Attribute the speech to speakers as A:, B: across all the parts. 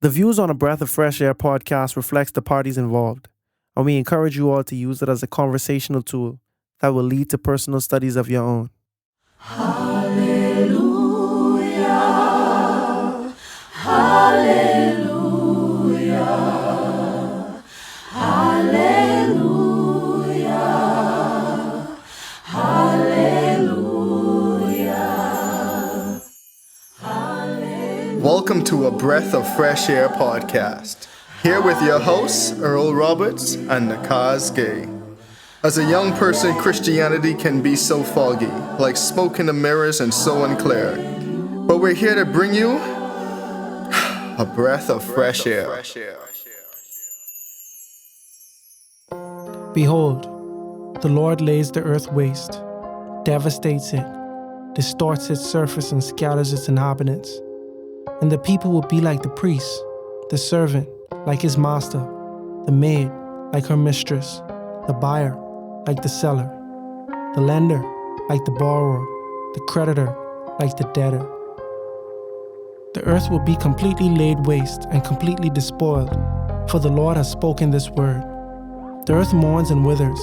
A: The views on a Breath of Fresh Air podcast reflects the parties involved, and we encourage you all to use it as a conversational tool that will lead to personal studies of your own.
B: Hallelujah, hallelujah, hallelujah, hallelujah, hallelujah.
C: Welcome to a Breath of Fresh Air podcast. Here with your hosts, Earl Roberts and Nakhaz Gay. As a young person, Christianity can be so foggy, like smoke in the mirrors and so unclear. But we're here to bring you a breath of fresh air.
D: Behold, the Lord lays the earth waste, devastates it, distorts its surface and scatters its inhabitants. And the people will be like the priest, the servant like his master, the maid like her mistress, the buyer like the seller, the lender like the borrower, the creditor like the debtor. The earth will be completely laid waste and completely despoiled, for the Lord has spoken this word. The earth mourns and withers,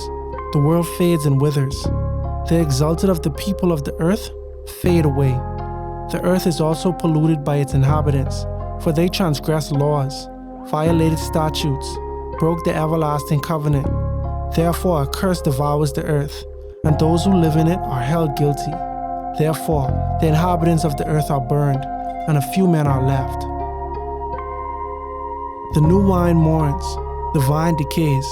D: the world fades and withers. The exalted of the people of the earth fade away. The earth is also polluted by its inhabitants, for they transgressed laws, violated statutes, broke the everlasting covenant. Therefore a curse devours the earth, and those who live in it are held guilty. Therefore the inhabitants of the earth are burned, and a few men are left. The new wine mourns, the vine decays,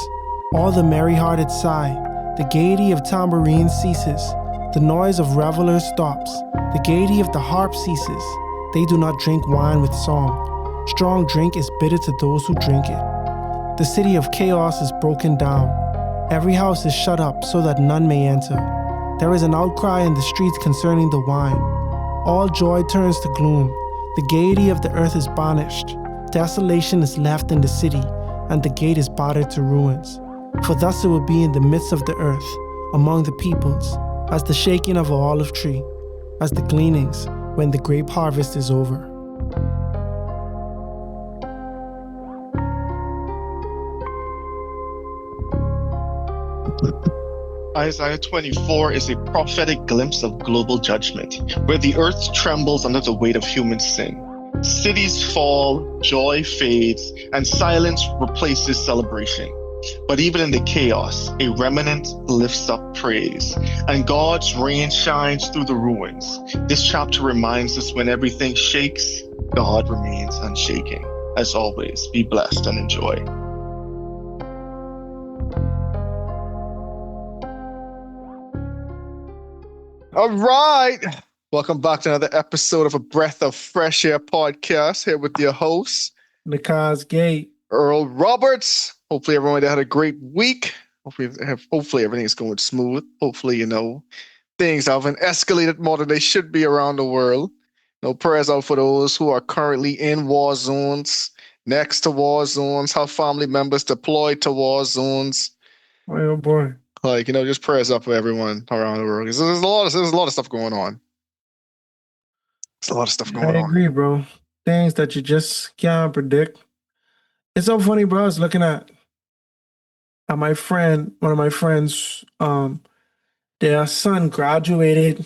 D: all the merry-hearted sigh, the gaiety of tambourines ceases, the noise of revelers stops, the gaiety of the harp ceases. They do not drink wine with song. Strong drink is bitter to those who drink it. The city of chaos is broken down. Every house is shut up so that none may enter. There is an outcry in the streets concerning the wine. All joy turns to gloom. The gaiety of the earth is banished. Desolation is left in the city, and the gate is battered to ruins. For thus it will be in the midst of the earth, among the peoples, as the shaking of an olive tree, as the gleanings when the grape harvest is over.
E: Isaiah 24 is a prophetic glimpse of global judgment, where the earth trembles under the weight of human sin. Cities fall, joy fades, and silence replaces celebration. But even in the chaos, a remnant lifts up praise, and God's reign shines through the ruins. This chapter reminds us when everything shakes, God remains unshaken. As always, be blessed and enjoy.
C: All right. Welcome back to another episode of a Breath of Fresh Air podcast. Here with your hosts,
D: Nakhaz Gay.
C: Earl Roberts. Hopefully everyone had a great week. Hopefully everything's going smooth. Hopefully, things haven't escalated more than they should be around the world. Prayers out for those who are currently in war zones, next to war zones, have family members deployed to war zones.
D: Oh boy.
C: Just prayers up for everyone around the world. 'Cause there's a lot of stuff going on. There's a lot of stuff going on.
D: I agree, bro. Things that you just can't predict. It's so funny, bro. I was looking at my friend, one of my friends, their son graduated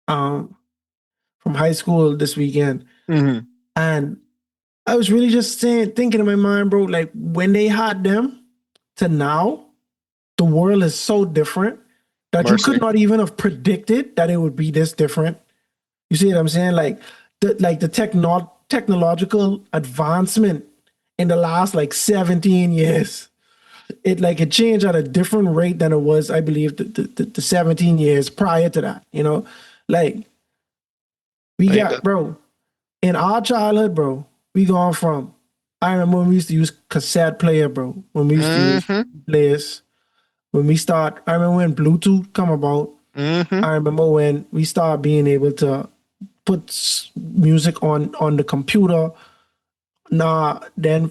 D: from high school this weekend.
C: Mm-hmm.
D: And I was really just thinking in my mind, bro, like when they had them to now, the world is so different that you could not even have predicted that it would be this different. You see what I'm saying? Like the technological advancement in the last 17 years, it changed at a different rate than it was, I believe, the 17 years prior to that. Bro, in our childhood, bro, we gone from, I remember when we used to use cassette player, bro, when we used to use players. I remember when Bluetooth come about.
C: Mm-hmm.
D: I remember when we started being able to put music on the computer. Then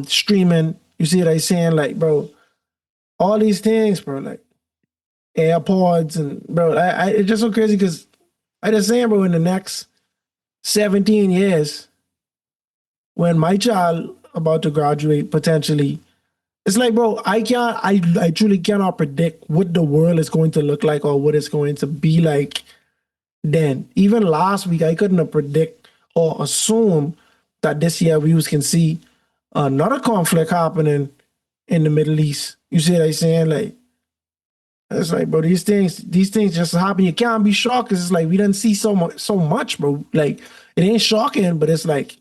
D: streaming. You see what I'm saying? Bro, all these things, bro, AirPods and bro, it's just so crazy because I just saying, bro, in the next 17 years, when my child about to graduate potentially, it's like, bro, I truly cannot predict what the world is going to look like or what it's going to be like then. Even last week, I couldn't have predict or assume that this year we can see another conflict happening in the Middle East. You see what I'm saying? Like, it's like, bro, these things just happen. You can't be shocked because it's like we didn't see so much, bro. Like, it ain't shocking, but it's like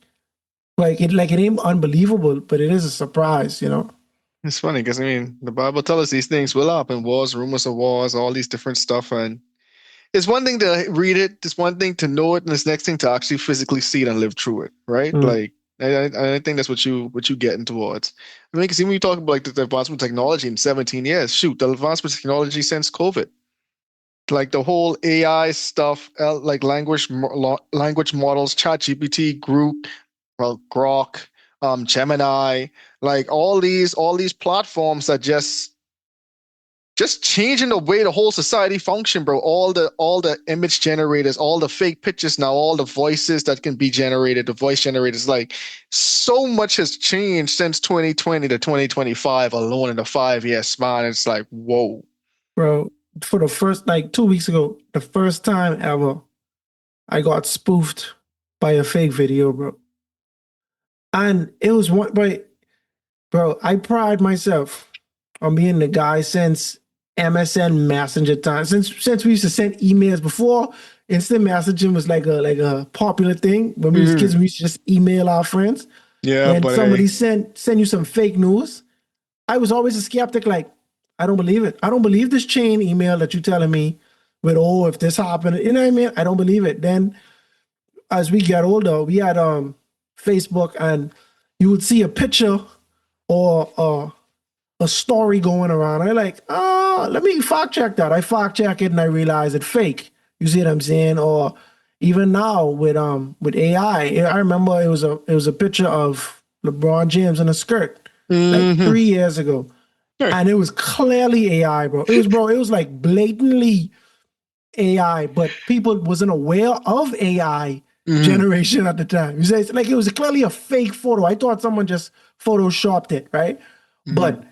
D: it ain't unbelievable, but it is a surprise, you know.
C: It's funny because I mean the Bible tells us these things will happen, wars, rumors of wars, all these different stuff, and it's one thing to read it, it's one thing to know it, and it's next thing to actually physically see it and live through it, right?
D: Mm.
C: Like I think that's what you getting towards. I mean, because when you talk about like the advancement of technology in 17 years, shoot, the advancement of technology since COVID, like the whole AI stuff, like language models, ChatGPT, Group, well, Grok, Gemini, like all these platforms that just changing the way the whole society function, bro. All the image generators, all the fake pictures now, all the voices that can be generated, the voice generators, like so much has changed since 2020 to 2025 alone in the 5 year span. It's like, whoa.
D: Bro, for the first, like 2 weeks ago, the first time ever I got spoofed by a fake video, bro. And it was one, bro, I pride myself on being the guy since MSN Messenger time. Since we used to send emails before instant messaging was like a popular thing. When we was kids, we used to just email our friends.
C: Yeah,
D: And
C: but
D: somebody
C: hey,
D: send you some fake news. I was always a skeptic, like, I don't believe it. I don't believe this chain email that you're telling me with, oh, if this happened, you know what I mean? I don't believe it. Then as we get older, we had Facebook, and you would see a picture or a story going around. I like, let me fact check that. I fact check it and I realize it's fake. You see what I'm saying? Or even now with AI, I remember it was a picture of LeBron James in a skirt like
C: mm-hmm.
D: 3 years ago.
C: Sure.
D: And it was clearly AI, bro. It was like blatantly AI, but people wasn't aware of AI generation at the time. You say it's like it was clearly a fake photo. I thought someone just photoshopped it, right? But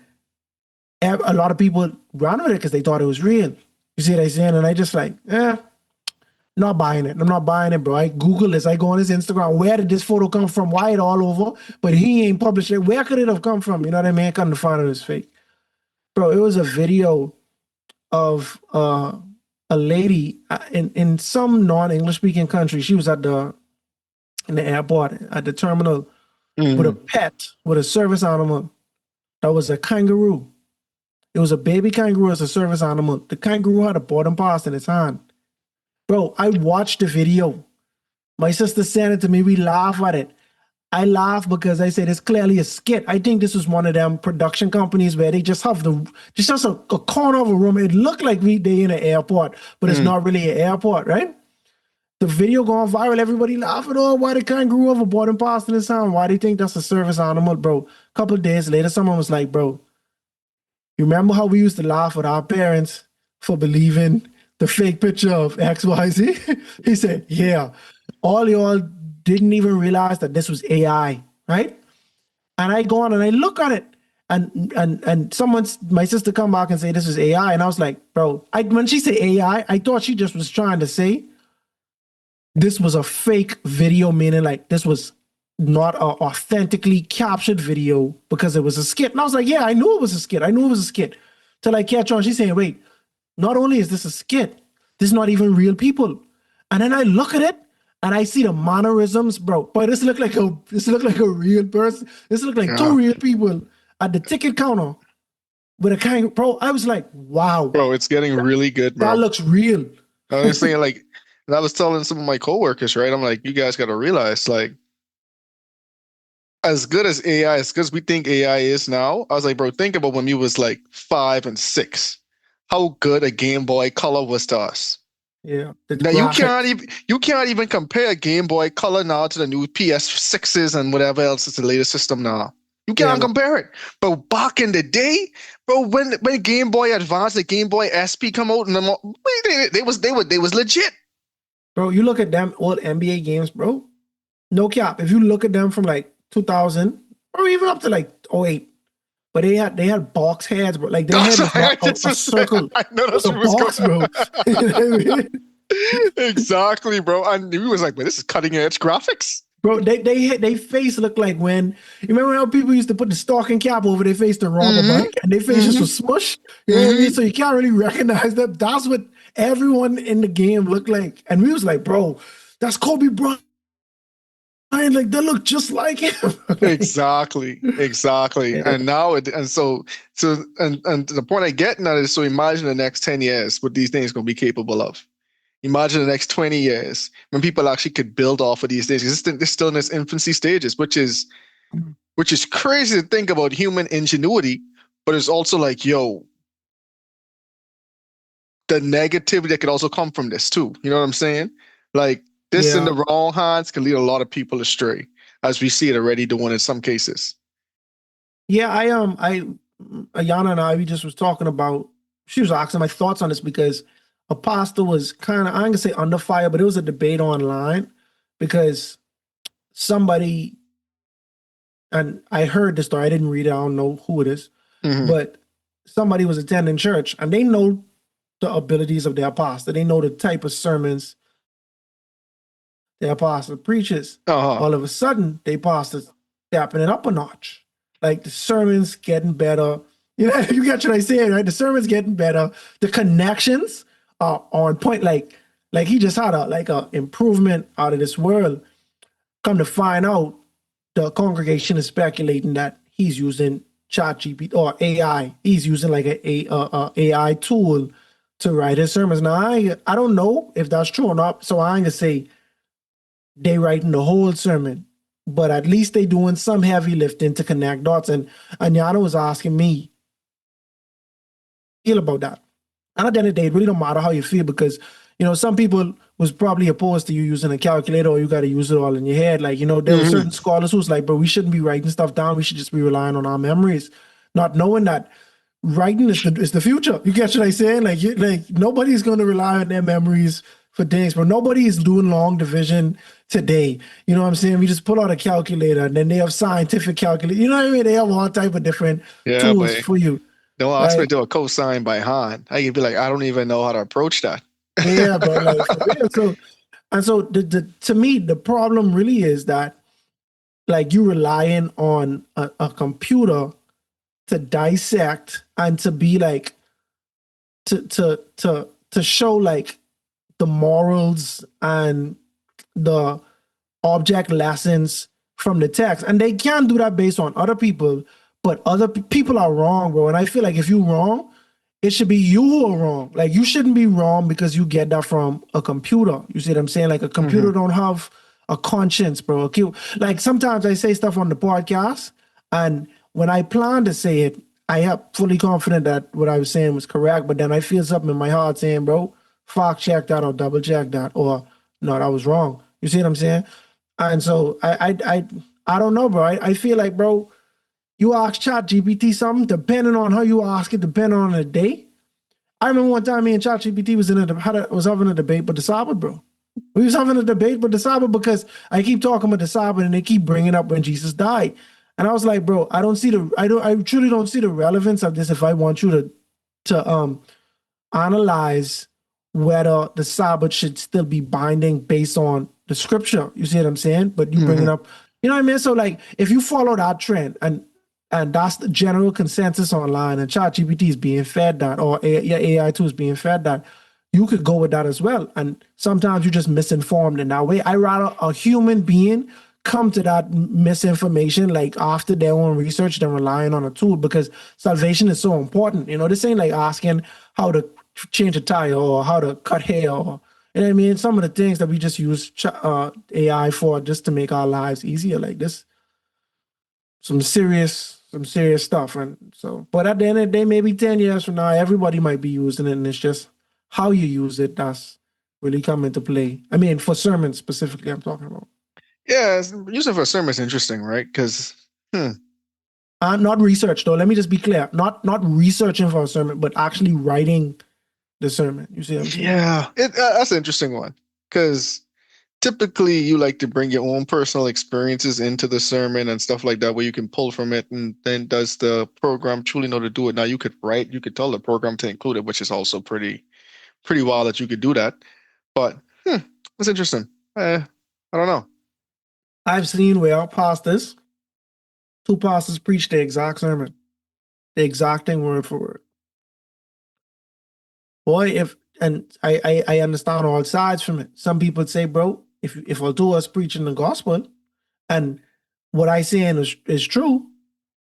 D: a lot of people ran with it because they thought it was real. You see what I'm saying? And I just like, not buying it. I'm not buying it, bro. I Google this. I go on his Instagram. Where did this photo come from? Why it all over? But he ain't published it. Where could it have come from? You know what I mean? I couldn't find it was fake. Bro, it was a video of a lady in some non-English speaking country. She was in the airport at the terminal with a pet, with a service animal. That was a kangaroo. It was a baby kangaroo as a service animal. The kangaroo had a boarding pass in its hand. Bro, I watched the video. My sister sent it to me. We laugh at it. I laugh because I said it's clearly a skit. I think this was one of them production companies where they just have just a corner of a room. It looked like they in an airport, but it's not really an airport, right? The video going viral, everybody laughing. Oh, why the kangaroo have a boarding pass in his hand? Why do you think that's a service animal, bro? A couple of days later, someone was like, bro, you remember how we used to laugh at our parents for believing the fake picture of XYZ? He said, yeah, all y'all didn't even realize that this was AI, right? And I go on and I look at it, and my sister come back and say this is AI, and I was like, bro, when she said AI, I thought she just was trying to say this was a fake video, meaning like this was not an authentically captured video because it was a skit. And I was like, yeah, I knew it was a skit. I knew it was a skit. Till I catch on, she's saying, wait, not only is this a skit, this is not even real people. And then I look at it and I see the mannerisms, bro. But this look like a real person. This look like two real people at the ticket counter with a kangaroo. Bro, I was like, wow.
C: Bro, it's getting really good, bro.
D: That looks real.
C: I was saying, like, and I was telling some of my coworkers, right? I'm like, you guys got to realize, like, as good as AI, as good as we think AI is now, I was like, bro, think about when we was like 5 and 6, how good a Game Boy Color was to us.
D: Yeah.
C: Now you can't even compare a Game Boy Color now to the new PS6s and whatever else is the latest system now. You can't compare it. But back in the day, bro, when Game Boy Advance, the Game Boy SP come out, and they was legit.
D: Bro, you look at them old NBA games, bro. No cap. If you look at them from like 2000, or even up to like '08. But they had box heads, bro. Like their head
C: That's
D: was
C: I
D: not
C: just
D: a
C: was,
D: circle.
C: I know
D: It was
C: that's
D: a
C: where it was
D: box, bro. You know what I mean?
C: going. Exactly, bro. And we was like, man, this is cutting edge graphics.
D: Bro, they face look like when you remember how people used to put the stocking cap over their face to rob a bank, and their face just was smush. You know what I mean? So you can't really recognize them. That's what everyone in the game looked like, and we was like, bro, that's Kobe Bryant. Like they look just like him.
C: Exactly.
D: Yeah.
C: And now and the point I get now is, so imagine the next 10 years what these things gonna be capable of. Imagine the next 20 years when people actually could build off of these things. It's still in its infancy stages, which is crazy to think about human ingenuity, but it's also like, yo, the negativity that could also come from this too. You know what I'm saying? Like this in
D: Yeah.
C: the wrong hands can lead a lot of people astray, as we see it already doing in some cases.
D: Yeah, Ayana and I, we just was talking about, she was asking my thoughts on this because Apostle was kind of, I ain't gonna say under fire, but it was a debate online because somebody, and I heard the story, I didn't read it, I don't know who it is, but somebody was attending church and they know the abilities of the apostle. They know the type of sermons the apostle preaches.
C: Uh-huh.
D: All of a sudden, the apostle's stepping it up a notch. Like the sermon's getting better. You know, you get what I'm saying, right? The sermon's getting better. The connections are on point. Like he just had a improvement out of this world. Come to find out, the congregation is speculating that he's using ChatGPT or AI. He's using like a AI tool to write his sermons. Now I don't know if that's true or not, so I ain't gonna say they writing the whole sermon, but at least they doing some heavy lifting to connect dots. And Yana was asking me feel about that. And at the end of the day, it really don't matter how you feel because, you know, some people was probably opposed to you using a calculator or you got to use it all in your head. Like, you know, there were certain scholars who was like, bro, we shouldn't be writing stuff down. We should just be relying on our memories, not knowing that writing is the future. You get what I'm saying? Like nobody's going to rely on their memories for things, but nobody is doing long division today. You know what I'm saying? We just pull out a calculator and then they have scientific calculator. You know what I mean? They have all type of different tools for you.
C: Don't ask me
D: Right?
C: to do a cosine by hand. I can be like, I don't even know how to approach that.
D: Yeah, bro. Like for real. So the to me, the problem really is that like you relying on a computer to dissect and to be like to show like the morals and the object lessons from the text. And they can do that based on other people, but other people are wrong, bro. And I feel like if you're wrong, it should be you who are wrong. Like you shouldn't be wrong because you get that from a computer. You see what I'm saying? Like a computer don't have a conscience, bro. Okay. Like sometimes I say stuff on the podcast, and when I plan to say it, I am fully confident that what I was saying was correct. But then I feel something in my heart saying, bro, fact check that or double check that, or no, that was wrong. You see what I'm saying? And so I don't know, bro. I feel like, bro, you ask ChatGPT something, depending on how you ask it, depending on the day. I remember one time me and ChatGPT was having a debate with the Sabbath, bro. We was having a debate with the Sabbath because I keep talking about the Sabbath and they keep bringing up when Jesus died. And I was like, bro, I truly don't see the relevance of this if I want you to analyze whether the Sabbath should still be binding based on the scripture. You see what I'm saying? But you bring it up, you know what I mean? So like, if you follow that trend and that's the general consensus online, and ChatGPT is being fed that, or your AI tool is being fed that, you could go with that as well. And sometimes you're just misinformed in that way. I rather a human being come to that misinformation like after their own research than relying on a tool, because salvation is so important. You know, this ain't like asking how to change a tire or how to cut hair, or you know what I mean? Some of the things that we just use AI for just to make our lives easier, like this, some serious stuff. And so, but at the end of the day, maybe 10 years from now, everybody might be using it, and it's just how you use it that's really come into play. I mean, for sermons specifically, I'm talking about.
C: Yeah, using for a sermon is interesting, right? Because
D: Not research though. Let me just be clear. Not researching for a sermon, but actually writing the sermon. You see what I'm saying?
C: yeah, that's an interesting one. Because typically you like to bring your own personal experiences into the sermon and stuff like that, where you can pull from it. And then does the program truly know to do it? Now you could tell the program to include it, which is also pretty wild that you could do that. But that's interesting. I don't know.
D: I've seen where two pastors preach the exact sermon, the exact thing word for word. Boy, I understand all sides from it. Some people say, bro, if I do us preaching the gospel and what I saying is true,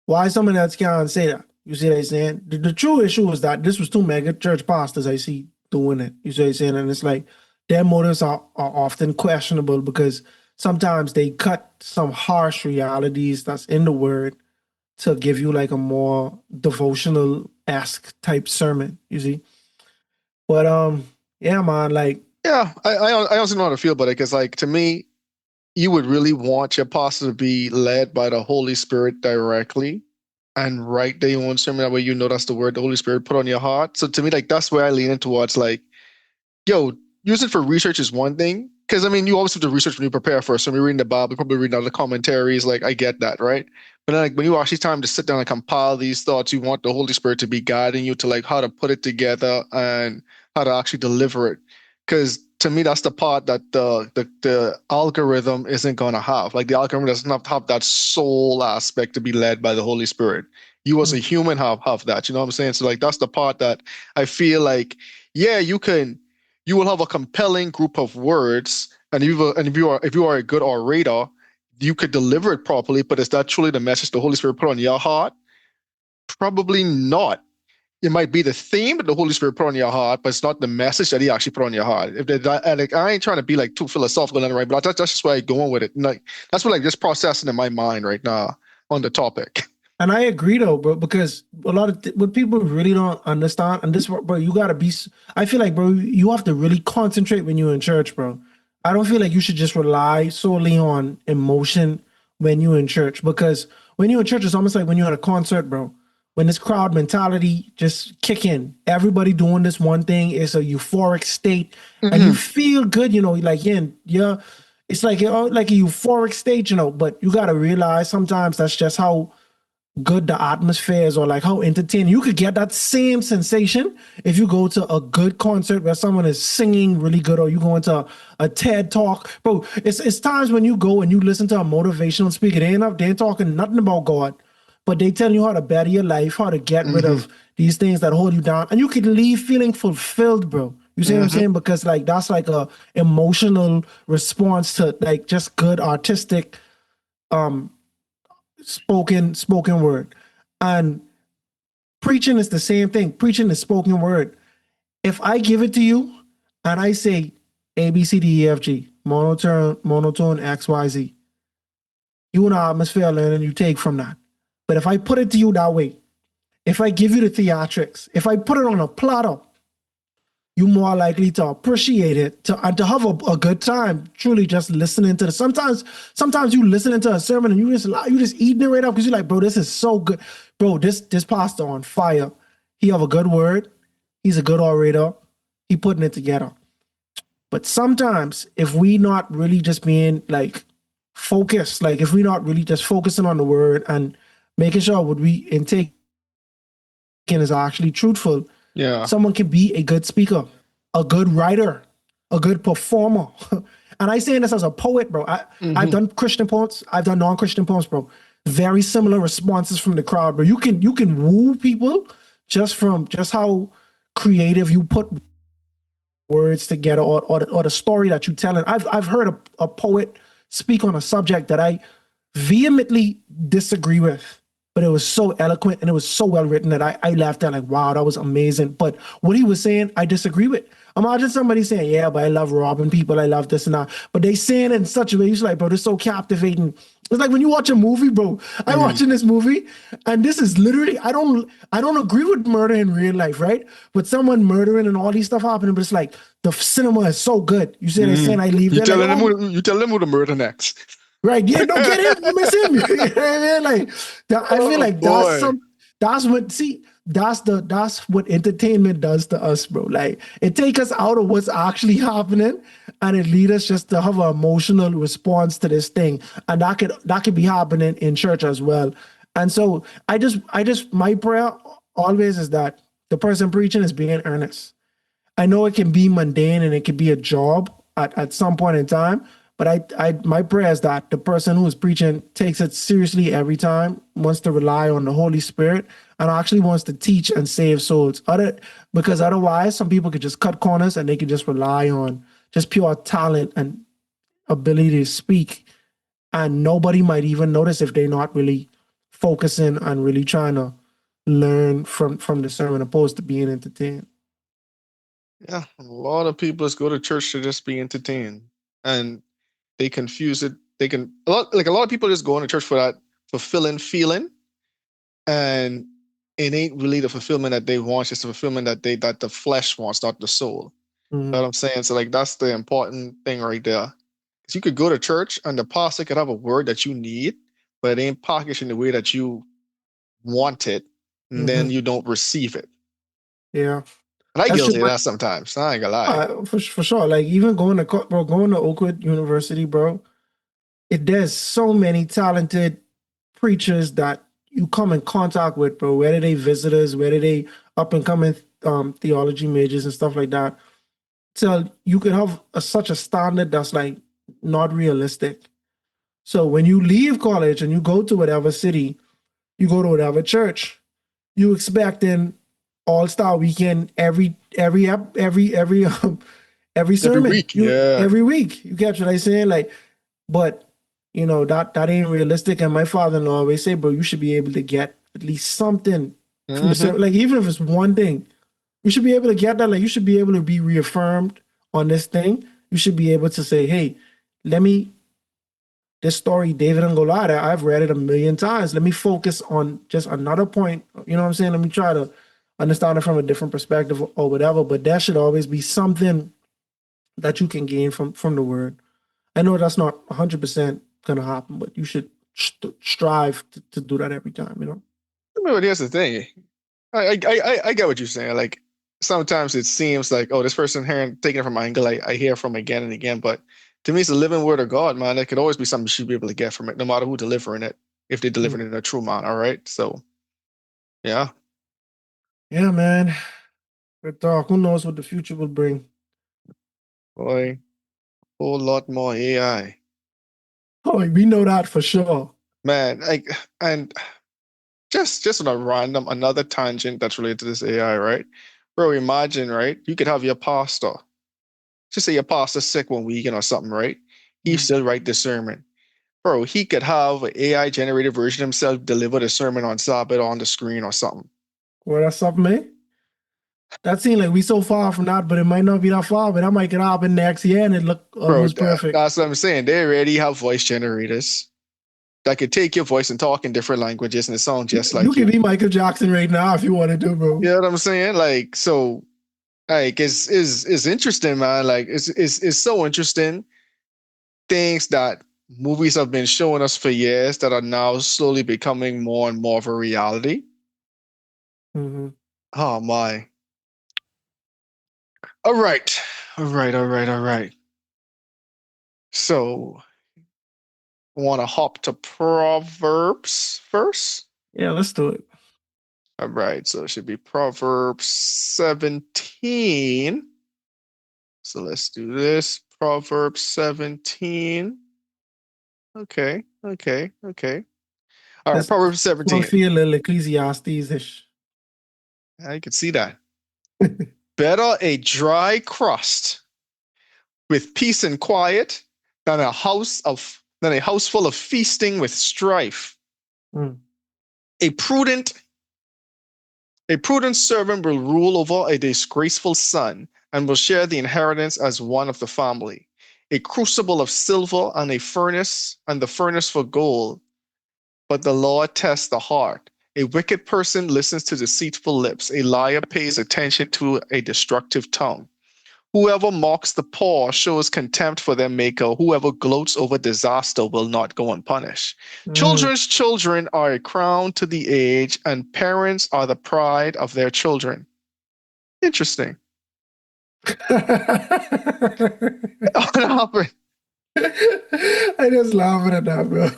D: why someone else can't say that? You see what I'm saying? The true issue is that this was two mega church pastors I see doing it. You see what I'm saying? And it's like their motives are often questionable because sometimes they cut some harsh realities that's in the word to give you like a more devotional-esque type sermon, you see? But yeah, man, like
C: Yeah, I also know how to feel about it, because like to me, you would really want your pastor to be led by the Holy Spirit directly and write their own sermon, that way you know that's the word the Holy Spirit put on your heart. So to me, like that's where I lean in towards, like, yo, use it for research is one thing. Because I mean, you always have to research when you prepare for it. So when you're reading the Bible, probably reading other commentaries, like I get that, right? But then like when you actually time to sit down and compile these thoughts, you want the Holy Spirit to be guiding you to like how to put it together and how to actually deliver it. Because to me, that's the part that the algorithm isn't gonna have. Like the algorithm doesn't have that soul aspect to be led by the Holy Spirit. You as a human have that. You know what I'm saying? So like that's the part that I feel like, yeah, you will have a compelling group of words, and if you are a good orator, you could deliver it properly. But is that truly the message the Holy Spirit put on your heart? Probably not. It might be the theme that the Holy Spirit put on your heart, but it's not the message that He actually put on your heart. And like, I ain't trying to be like too philosophical and right, but that's just where I'm going with it. And like that's what like just processing in my mind right now on the topic.
D: and I agree though, bro, because a lot of what people really don't understand, and this, bro, you gotta be. I feel like, bro, you have to really concentrate when you're in church, bro. I don't feel like you should just rely solely on emotion when you're in church, because when you're in church, it's almost like when you're at a concert, bro. When this crowd mentality just kick in, everybody doing this one thing, is a euphoric state, and you feel good, like yeah, it's like like a euphoric state, But you gotta realize sometimes that's just how good the atmosphere is, or like how entertaining. You could get that same sensation if you go to a good concert where someone is singing really good, or you go into a TED talk, bro. It's times when you go and you listen to a motivational speaker, they ain't talking nothing about God, but they tell you how to better your life, how to get rid of these things that hold you down, and you can leave feeling fulfilled, bro. You see what I'm saying? Because like that's like a emotional response to like just good artistic spoken word. And preaching is the same thing. Preaching is spoken word. If I give it to you and I say A, B, C, D, E, F, G, monotone, X, Y, Z, you in the atmosphere learning, you take from that. But if I put it to you that way, if I give you the theatrics, if I put it on a platter, you're more likely to appreciate it, and to have a good time. Truly, just listening to the. Sometimes you listening to a sermon and you just eating it right up because you're like, bro, this is so good, bro. This pastor on fire. He have a good word. He's a good orator. He putting it together. But sometimes, if we not really just being like focused, like if we not really just focusing on the word and making sure what we intake is actually truthful.
C: Yeah.
D: Someone can be a good speaker, a good writer, a good performer. And I saying this as a poet, bro. I've done Christian poems. I've done non-Christian poems, bro. Very similar responses from the crowd, bro. You can woo people just from how creative you put words together, or the story that you telling. I've heard a poet speak on a subject that I vehemently disagree with, but it was so eloquent and it was so well written that I laughed at, like, wow, that was amazing. But what he was saying, I disagree with. Imagine somebody saying, yeah, but I love robbing people, I love this and that. But they saying it in such a way, you're like, bro, this is so captivating. It's like when you watch a movie, bro. I'm watching this movie, and this is literally, I don't agree with murder in real life, right? But someone murdering and all these stuff happening, but it's like the cinema is so good. You see what I'm saying? I leave there like,
C: you tell them who to murder next.
D: right? Yeah, don't get him. You miss him. You know what I mean? Like that, I feel like
C: boy.
D: that's what. See, that's what entertainment does to us, bro. Like it take us out of what's actually happening, and it lead us just to have an emotional response to this thing, and that could be happening in church as well. And so I just my prayer always is that the person preaching is being earnest. I know it can be mundane and it can be a job at some point in time, but my prayer is that the person who is preaching takes it seriously every time, wants to rely on the Holy Spirit, and actually wants to teach and save souls. Because otherwise, some people could just cut corners and they could just rely on just pure talent and ability to speak, and nobody might even notice if they're not really focusing and really trying to learn from the sermon, opposed to being entertained.
C: Yeah, a lot of people just go to church to just be entertained, and they confuse it. A lot of people just go into church for that fulfilling feeling, and it ain't really the fulfillment that they want. It's the fulfillment that the flesh wants, not the soul. You know what I'm saying? So like that's the important thing right there. Because you could go to church and the pastor could have a word that you need, but it ain't packaged in the way that you want it, and then
D: Mhm.
C: you don't receive it.
D: Yeah,
C: And I
D: that's true.
C: guilty of that sometimes. I ain't gonna lie.
D: For sure. Like even going to Oakwood University, bro. There's so many talented preachers that you come in contact with, bro. Whether they visitors, whether they up and coming theology majors and stuff like that. So you can have such a standard that's like not realistic. So when you leave college and you go to whatever city, you go to whatever church, you expecting All Star Weekend every
C: Every
D: sermon
C: week, yeah.
D: every week. You catch what I saying? Like, but that ain't realistic. And my father-in-law always say, bro, you should be able to get at least something from the
C: Mm-hmm.
D: sermon. Like even if it's one thing, you should be able to get that. Like you should be able to be reaffirmed on this thing. You should be able to say, hey, let me this story, David and Goliath, I've read it a million times. Let me focus on just another point. You know what I'm saying? Let me try to understand it from a different perspective or whatever. But there should always be something that you can gain from the word. I know that's not 100% gonna happen, but you should strive to do that every time.
C: I mean, but here's the thing. I get what you're saying. Like sometimes it seems like, oh, this person hearing taking it from my angle, I hear from again and again. But to me, it's the living word of God, man. It could always be something you should be able to get from it, no matter who delivering it, if they deliver it in a true manner. All right. So yeah.
D: Yeah, man. Good talk. Who knows what the future will bring?
C: Boy, whole lot more AI.
D: Oh, we know that for sure.
C: Man, like and just on a random another tangent that's related to this AI, right? Bro, imagine, right? You could have your pastor. Just say your pastor's sick one weekend or something, right? He
D: Mm.
C: still write the sermon. Bro, he could have an AI generated version himself deliver the sermon on Sabbath on the screen or something.
D: Well, that's something, man. That seems like we so far from that, but it might not be that far. But that might get happen next year, and it look
C: Bro,
D: almost perfect.
C: that's what I'm saying. They already have voice generators that could take your voice and talk in different languages and it sounds just
D: You
C: like
D: can
C: you.
D: be Michael Jackson right now if you want to do,
C: You
D: bro.
C: know what I'm saying? Like, so like it's interesting, man. Like it's so interesting. Things that movies have been showing us for years that are now slowly becoming more and more of a reality.
D: Mm-hmm.
C: Oh my. All right. All right, all right, all right. So want to hop to Proverbs first?
D: Yeah, let's do it.
C: All right, so it should be Proverbs 17. So let's do this. Proverbs 17. Okay, okay, okay. All right,
D: This
C: Proverbs
D: one
C: 17.
D: feel a little Ecclesiastes-ish.
C: Yeah, you can see that. Better a dry crust with peace and quiet than a house full of feasting with strife.
D: Mm.
C: A prudent A prudent servant will rule over a disgraceful son and will share the inheritance as one of the family. A crucible of silver and the furnace for gold, but the Lord tests the heart. A wicked person listens to deceitful lips. A liar pays attention to a destructive tongue. Whoever mocks the poor shows contempt for their maker. Whoever gloats over disaster will not go unpunished. Children's children are a crown to the age, and parents are the pride of their children. Interesting. What happened?
D: I just laughing at that, bro.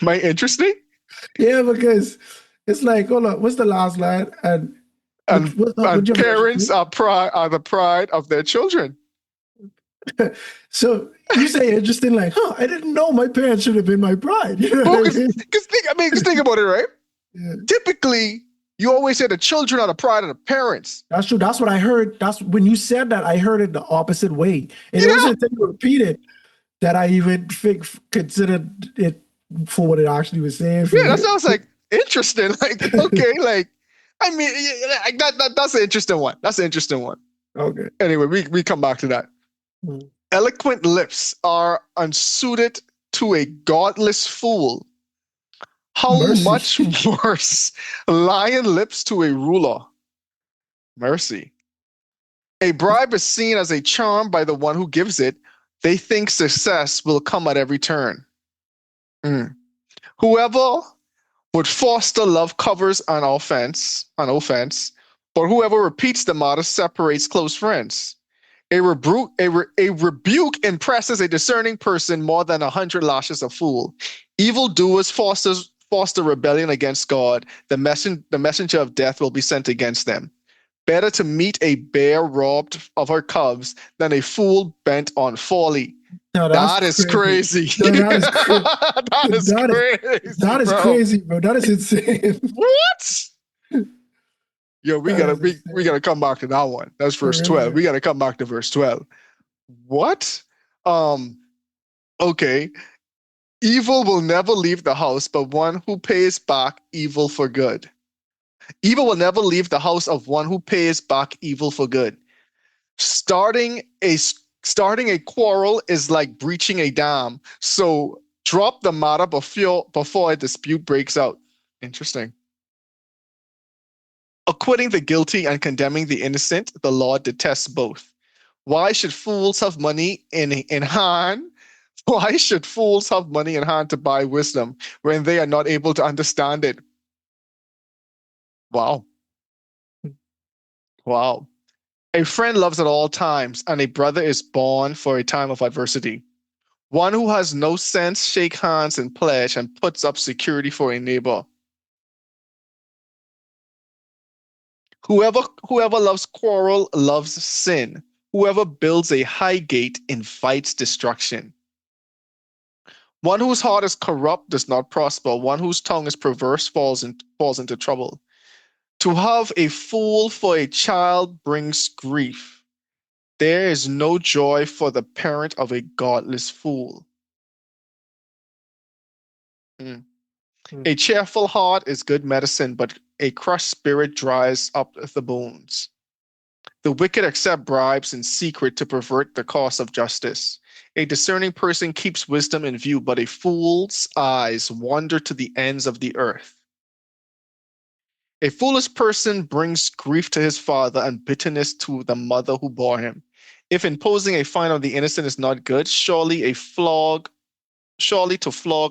C: Am I interesting?
D: Yeah, because it's like, hold on, what's the last line? And
C: And
D: what's your
C: parents
D: version?
C: are the pride of their children.
D: So you say interesting, like, I didn't know my parents should have been my pride. You know what I mean?
C: Because think about it, right?
D: Yeah.
C: Typically, you always say the children are the pride of the parents.
D: That's true. That's what I heard. That's when you said that, I heard it the opposite way. And it wasn't until you repeated that I even considered it for what it actually was saying.
C: Yeah, that sounds like interesting. Like, okay, like, I mean, that's an interesting one. That's an interesting one.
D: Okay.
C: Anyway, we come back to that.
D: Mm.
C: Eloquent lips are unsuited to a godless fool. How
D: Mercy.
C: much worse lion lips to a ruler? Mercy. A bribe is seen as a charm by the one who gives it. They think success will come at every turn. Whoever would foster love covers an offense, but whoever repeats the matter separates close friends. A rebuke impresses a discerning person more than 100 lashes a fool. Evildoers foster rebellion against God. The messenger of death will be sent against them. Better to meet a bear robbed of her cubs than a fool bent on folly.
D: No,
C: That is crazy.
D: No, that is crazy. That is crazy, bro. That is insane.
C: What? Yo, we gotta come back to that one. That's verse 12. We gotta come back to verse 12. What? Okay. Evil will never leave the house, but one who pays back evil for good. Evil will never leave the house of one who pays back evil for good. Starting a quarrel is like breaching a dam. So drop the matter before a dispute breaks out. Interesting. Acquitting the guilty and condemning the innocent, the Lord detests both. Why should fools have money in hand? Why should fools have money in hand to buy wisdom when they are not able to understand it? Wow. Wow. A friend loves at all times, and a brother is born for a time of adversity. One who has no sense shakes hands in pledge and puts up security for a neighbor. Whoever loves quarrel loves sin. Whoever builds a high gate invites destruction. One whose heart is corrupt does not prosper. One whose tongue is perverse falls into trouble. To have a fool for a child brings grief. There is no joy for the parent of a godless fool. A cheerful heart is good medicine, but a crushed spirit dries up the bones. The wicked accept bribes in secret to pervert the cause of justice. A discerning person keeps wisdom in view, but a fool's eyes wander to the ends of the earth. A foolish person brings grief to his father and bitterness to the mother who bore him. If imposing a fine on the innocent is not good, surely to flog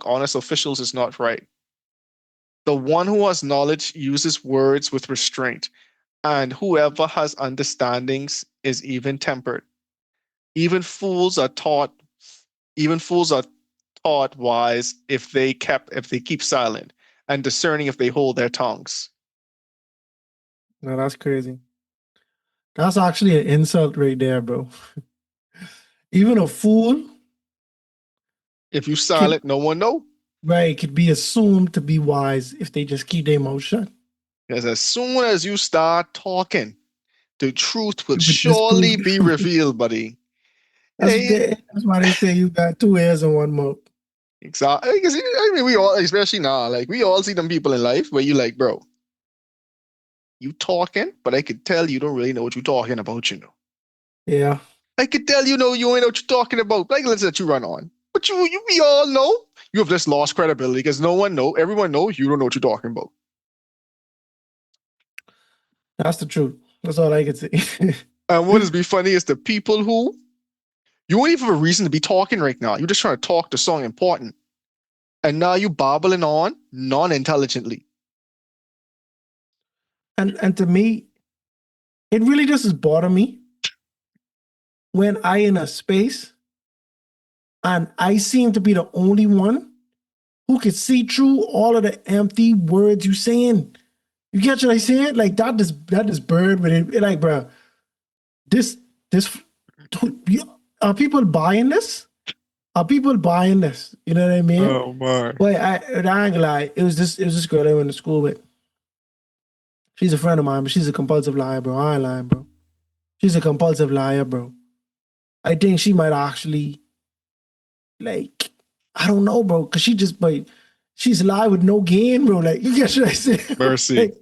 C: honest officials is not right. The one who has knowledge uses words with restraint, and whoever has understandings is even-tempered. Even fools are taught wise if they keep silent, and discerning if they hold their tongues.
D: No, that's crazy. That's actually an insult right there, bro. Even a fool,
C: if you silent, no one know.
D: Right, could be assumed to be wise if they just keep their mouth shut.
C: Because as soon as you start talking, the truth will surely be revealed, buddy.
D: That's why they say you got two ears and one mouth.
C: Exactly. Because I mean, we all, especially now, like we all see them people in life where you like, bro, you talking, but I could tell you don't really know what you're talking about, you know.
D: Yeah.
C: I could tell you ain't know what you're talking about. Like, let's let you run on. But we all know you have just lost credibility because everyone knows you don't know what you're talking about.
D: That's the truth. That's all I can say.
C: And what is be funny is the people who you won't even have a reason to be talking right now. You're just trying to talk to something important. And now you babbling on non-intelligently.
D: And to me, it really just is bother me when I in a space and I seem to be the only one who could see through all of the empty words you saying. You get what I saying? Like that is bird with it. Like, bro, this are people buying this? Are people buying this? You know what I mean?
C: Oh my.
D: But I ain't gonna lie. It was this girl I went to school with. She's a friend of mine, but she's a compulsive liar, bro. I ain't lying, bro. She's a compulsive liar, bro. I think she might actually, like, I don't know, bro, because she's lied with no gain, bro. Like, you get what I say?
C: Mercy.
D: Like,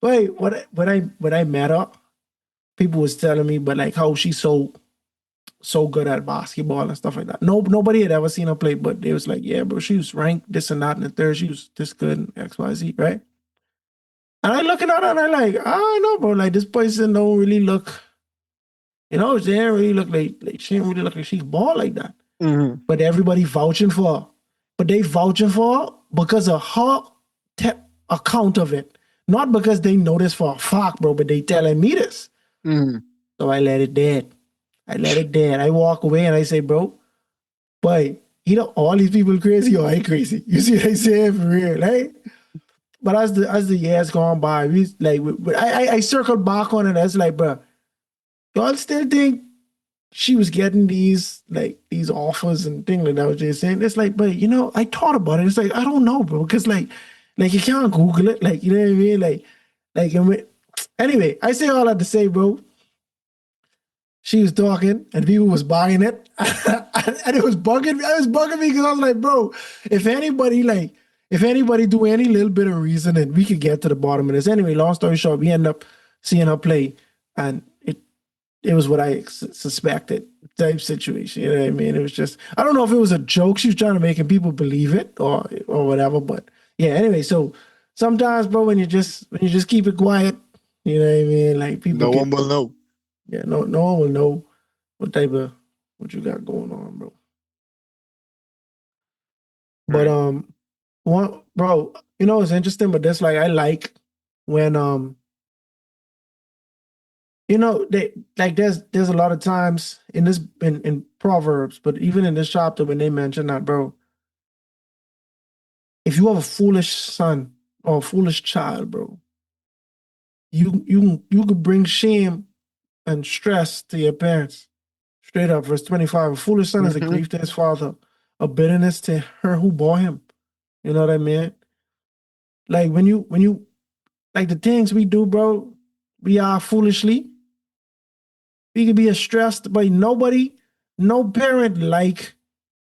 D: wait, when I met her, people was telling me, but like how she's so good at basketball and stuff like that. Nobody had ever seen her play, but they was like, yeah, bro, she was ranked this and that and the third. She was this good in XYZ, right? And I looking at her and I like, I know, bro, like this person don't really look, she didn't really look like she didn't really look like she's ball like that.
C: Mm-hmm.
D: But everybody vouching for her. But they vouching for her because of her account of it. Not because they know this for a fact, bro, but they telling me this.
C: Mm-hmm.
D: So I let it dead. I walk away and I say, bro, boy, all these people crazy or I crazy. You see what I say for real, right? But as the years gone by, I circled back on it. I was like, bro, y'all still think she was getting these offers and things like that? Was just saying it's like, but I thought about it. It's like I don't know, bro, because like you can't Google it, like you know what I mean, anyway. I say all that to say, bro. She was talking and people was buying it, and it was bugging me. It was bugging me because I was like, bro, if anybody do any little bit of reasoning, we could get to the bottom of this. Anyway, long story short, we end up seeing her play, and it was what I suspected type situation. You know what I mean? It was just, I don't know if it was a joke she was trying to make and people believe it or whatever, but yeah. Anyway, so sometimes, bro, when you just keep it quiet, you know what I mean? Like people,
C: No one will know.
D: Yeah, no one will know what you got going on, bro. But
C: Right.
D: one, bro, it's interesting, but that's like I like when there's a lot of times in Proverbs, but even in this chapter when they mention that, bro, if you have a foolish son or a foolish child, bro, you could bring shame and stress to your parents. Straight up, verse 25. A foolish son is a
C: Mm-hmm.
D: grief to his father, a bitterness to her who bore him. You know what I mean? Like when you like the things we do, bro, we are foolishly. We could be stressed, but no parent like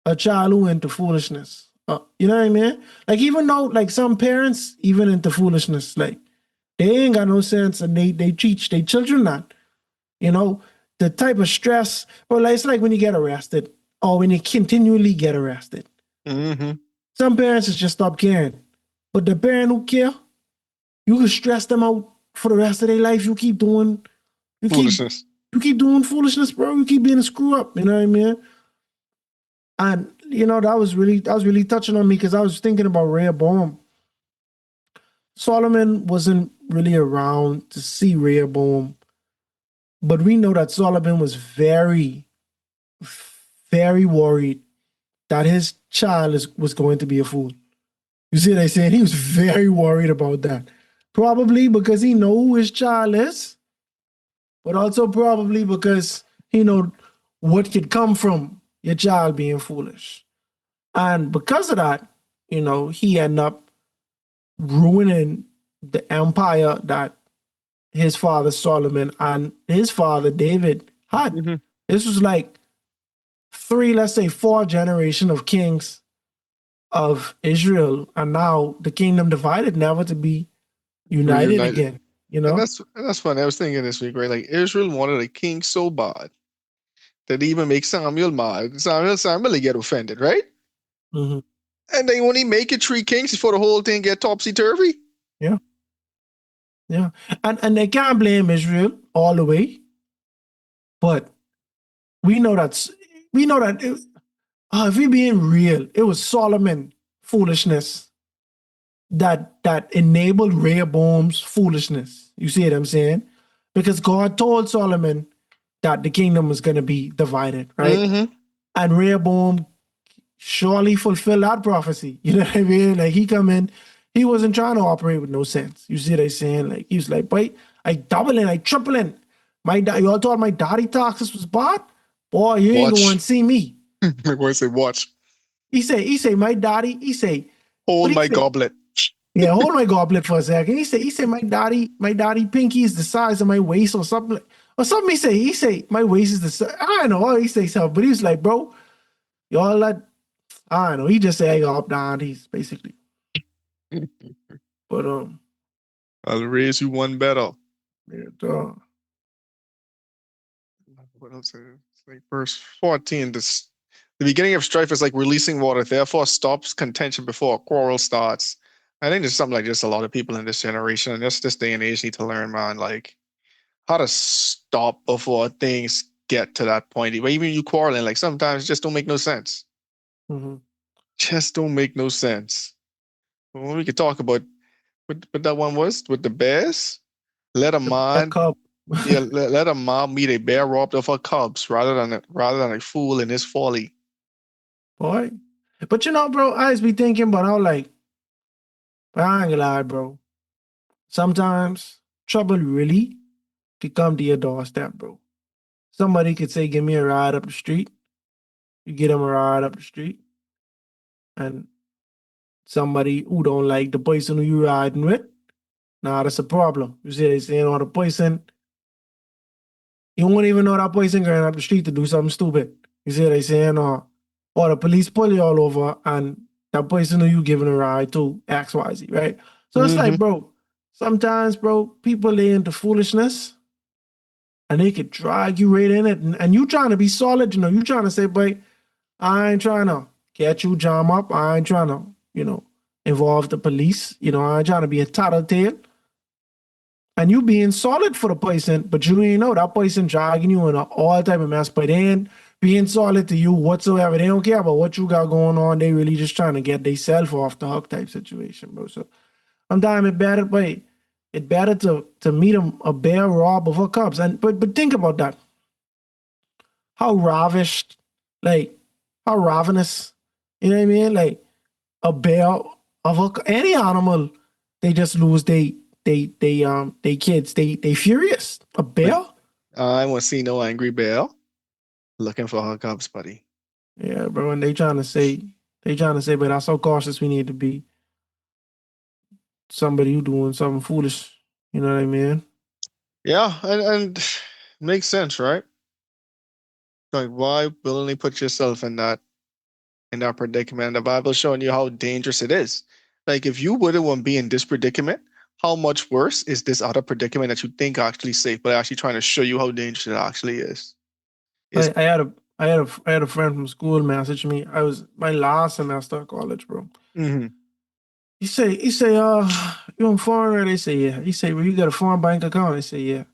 D: a child who into foolishness. You know what I mean? Like even though like some parents even into foolishness, like they ain't got no sense and they teach their children that. You know, the type of stress, or like, it's like when you get arrested or when you continually get arrested.
C: Mm-hmm.
D: Some parents just stop caring. But the parent who care, you can stress them out for the rest of their life. You keep doing
C: Foolishness.
D: foolishness, bro. You keep being a screw up. You know what I mean? And that was really touching on me because I was thinking about Rehoboam. Solomon wasn't really around to see Rehoboam, but we know that Solomon was very, very worried that his child was going to be a fool. You see what I saying? He was very worried about that. Probably because he know who his child is, but also probably because he know what could come from your child being foolish. And because of that, he ended up ruining the empire that his father Solomon and his father David had.
C: Mm-hmm.
D: This was like three, let's say four generation of kings of Israel, and now the kingdom divided, never to be united
C: Reunited.
D: again.
C: And that's funny. I was thinking this week, right? Like Israel wanted a king so bad that they even make Samuel mad. Samuel they get offended, right?
D: Mhm.
C: And they only make it 3 kings before the whole thing get topsy turvy.
D: Yeah, yeah, and they can't blame Israel all the way But we know that if we're being real, it was Solomon foolishness that enabled Rehoboam's foolishness. You see what I'm saying? Because God told Solomon that the kingdom was going to be divided, right?
C: Mm-hmm.
D: And Rehoboam surely fulfilled that prophecy. You know what I mean? Like he come in, he wasn't trying to operate with no sense. You see what I'm saying? Like he was like, boy, I doubling, I tripling. Y'all thought my daddy taxes was bad? Boy, you ain't going to see me.
C: My boy say, watch.
D: He say, my daddy, he say,
C: Hold
D: what he
C: my
D: say?
C: goblet.
D: Yeah, hold my goblet for a second. He say, my daddy pinky is the size of my waist or something. Or something he say, my waist is the size. I don't know. He say something, but he was like, bro, y'all I don't know. He just say I go up down. He's basically, but
C: I'll raise you one better.
D: yeah,
C: What else? It's like verse 14. The beginning of strife is like releasing water, therefore stops contention before a quarrel starts. I think there's something like this a lot of people in this generation and this day and age need to learn, man, like how to stop before things get to that point. Even you quarreling, like sometimes it just don't make no sense.
D: mhm.
C: Just don't make no sense. Well, we could talk about what that one was with the bears. Let a
D: A
C: man
D: cup.
C: Yeah, let a mom meet a bear robbed of her cubs rather than a fool in his folly.
D: Boy. But bro, I just be thinking, but I ain't gonna lie, bro. Sometimes trouble really could come to your doorstep, bro. Somebody could say, give me a ride up the street. You get them a ride up the street. And somebody who don't like the person who you riding with, nah, that's a problem. You see, they saying, or the person, you won't even know that person going up the street to do something stupid. You see what they saying? Or the police pull you all over and that person who you giving a ride to XYZ, right? So it's
C: Mm-hmm.
D: like, bro, sometimes, bro, people lay into foolishness and they could drag you right in it. And you trying to be solid, you trying to say, boy, I ain't trying to get you jam up. I ain't trying to, involve the police. I ain't trying to be a tattletale. And you being solid for the person, but you ain't know that person dragging you in all type of mess. But they ain't being solid to you whatsoever. They don't care about what you got going on. They really just trying to get themselves off the hook type situation, bro. So sometimes it better to meet a bear rob of her cubs. And but think about that. How ravished, like how ravenous, you know what I mean? Like a bear any animal, they just lose they kids. They furious. A
C: But
D: bear?
C: I want to see no angry bear looking for her cubs, buddy.
D: Yeah, bro. And they trying to say, but that's how cautious we need to be. Somebody who doing something foolish. You know what I mean?
C: Yeah, and makes sense, right? Like why willingly put yourself in that predicament? The Bible's showing you how dangerous it is. Like if you wouldn't want to be in this predicament, how much worse is this other predicament that you think actually safe, but actually trying to show you how dangerous it actually is? Is
D: I had a friend from school message me. I was my last semester of college, bro.
C: mm-hmm.
D: He say, you in foreigner? They say, yeah. He say, well, you got a foreign bank account? They say, yeah.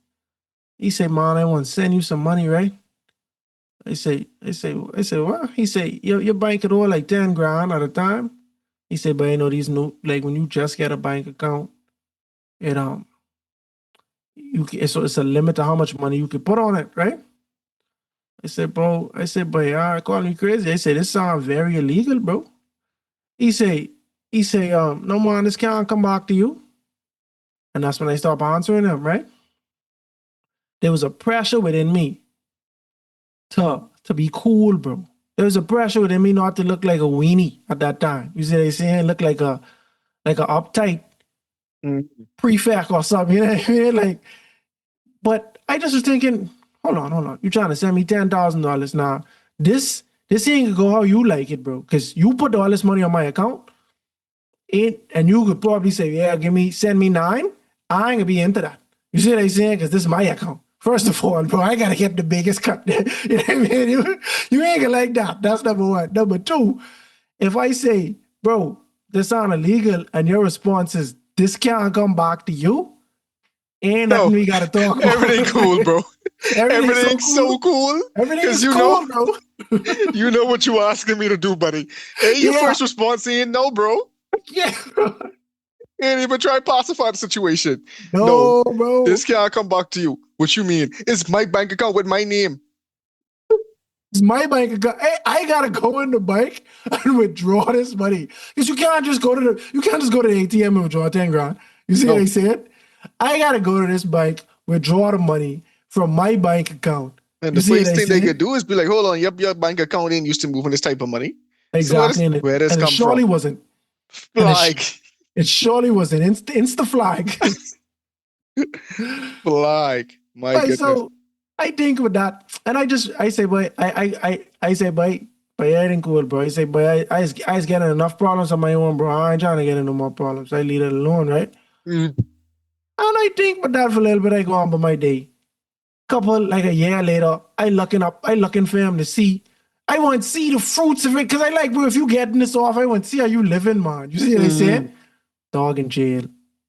D: He say, man, I want to send you some money, right? I say, what? He say, your bank could owe like 10 grand at a time. He said, but these new, like when you just get a bank account, it it's a limit to how much money you can put on it, right? I said, bro, but y'all call me crazy. I said, this sounds very illegal, bro. He say, no man, this can't come back to you. And that's when I stopped answering him, right? There was a pressure within me to be cool, bro. There was a pressure within me not to look like a weenie at that time. You see what I'm saying? Look like a uptight
C: Mm-hmm.
D: prefect or something. You know what I mean? Like, but I just was thinking, hold on. You trying to send me $10,000 now? This ain't gonna go how you like it, bro. Because you put all this money on my account, and you could probably say, yeah, send me 9. I ain't gonna be into that. You see what I'm saying? Because this is my account. First of all, bro, I gotta get the biggest cut. You know what I mean? You ain't gonna like that. That's number one. Number two, if I say, bro, this sound illegal, and your response is, this can't come back to you, ain't
C: No,
D: nothing we gotta talk
C: everything
D: about.
C: cool, bro. Everything's so cool.
D: Everything
C: 'Cause
D: is
C: you
D: cool,
C: know,
D: bro.
C: you know what you asking me to do, buddy. Hey, your
D: Yeah.
C: first response saying no, bro.
D: Yeah, bro.
C: Ain't even try to pacify the situation. No,
D: No, bro.
C: this can't come back to you. What you mean? It's my bank account with my name.
D: It's my bank account. Hey, I gotta go in the bank and withdraw this money. Because you can't just go to the ATM and withdraw 10 grand. You see what
C: No.
D: I said? I gotta go to this bank, withdraw the money from my bank account.
C: And
D: You
C: the
D: see what
C: first
D: I
C: thing they
D: said?
C: could do is be like, hold on, your bank account ain't used to moving this type of money. So
D: Exactly.
C: where does
D: And it
C: come
D: surely
C: from?
D: wasn't.
C: Flag.
D: It surely was an insta flag.
C: Flag. My
D: Right,
C: goodness.
D: so I think with that, and I say, boy, I say, boy, I ain't cool, bro. I say, boy, I was getting enough problems on my own, bro. I ain't trying to get into more problems. I leave it alone, right?
C: Mm.
D: And I think with that for a little bit, I go on by my day. Couple like a year later, I looking for him to see. I want to see the fruits of it because I like, bro. If you getting this off, I want to see how you living, man. You see what I said? Dog in jail,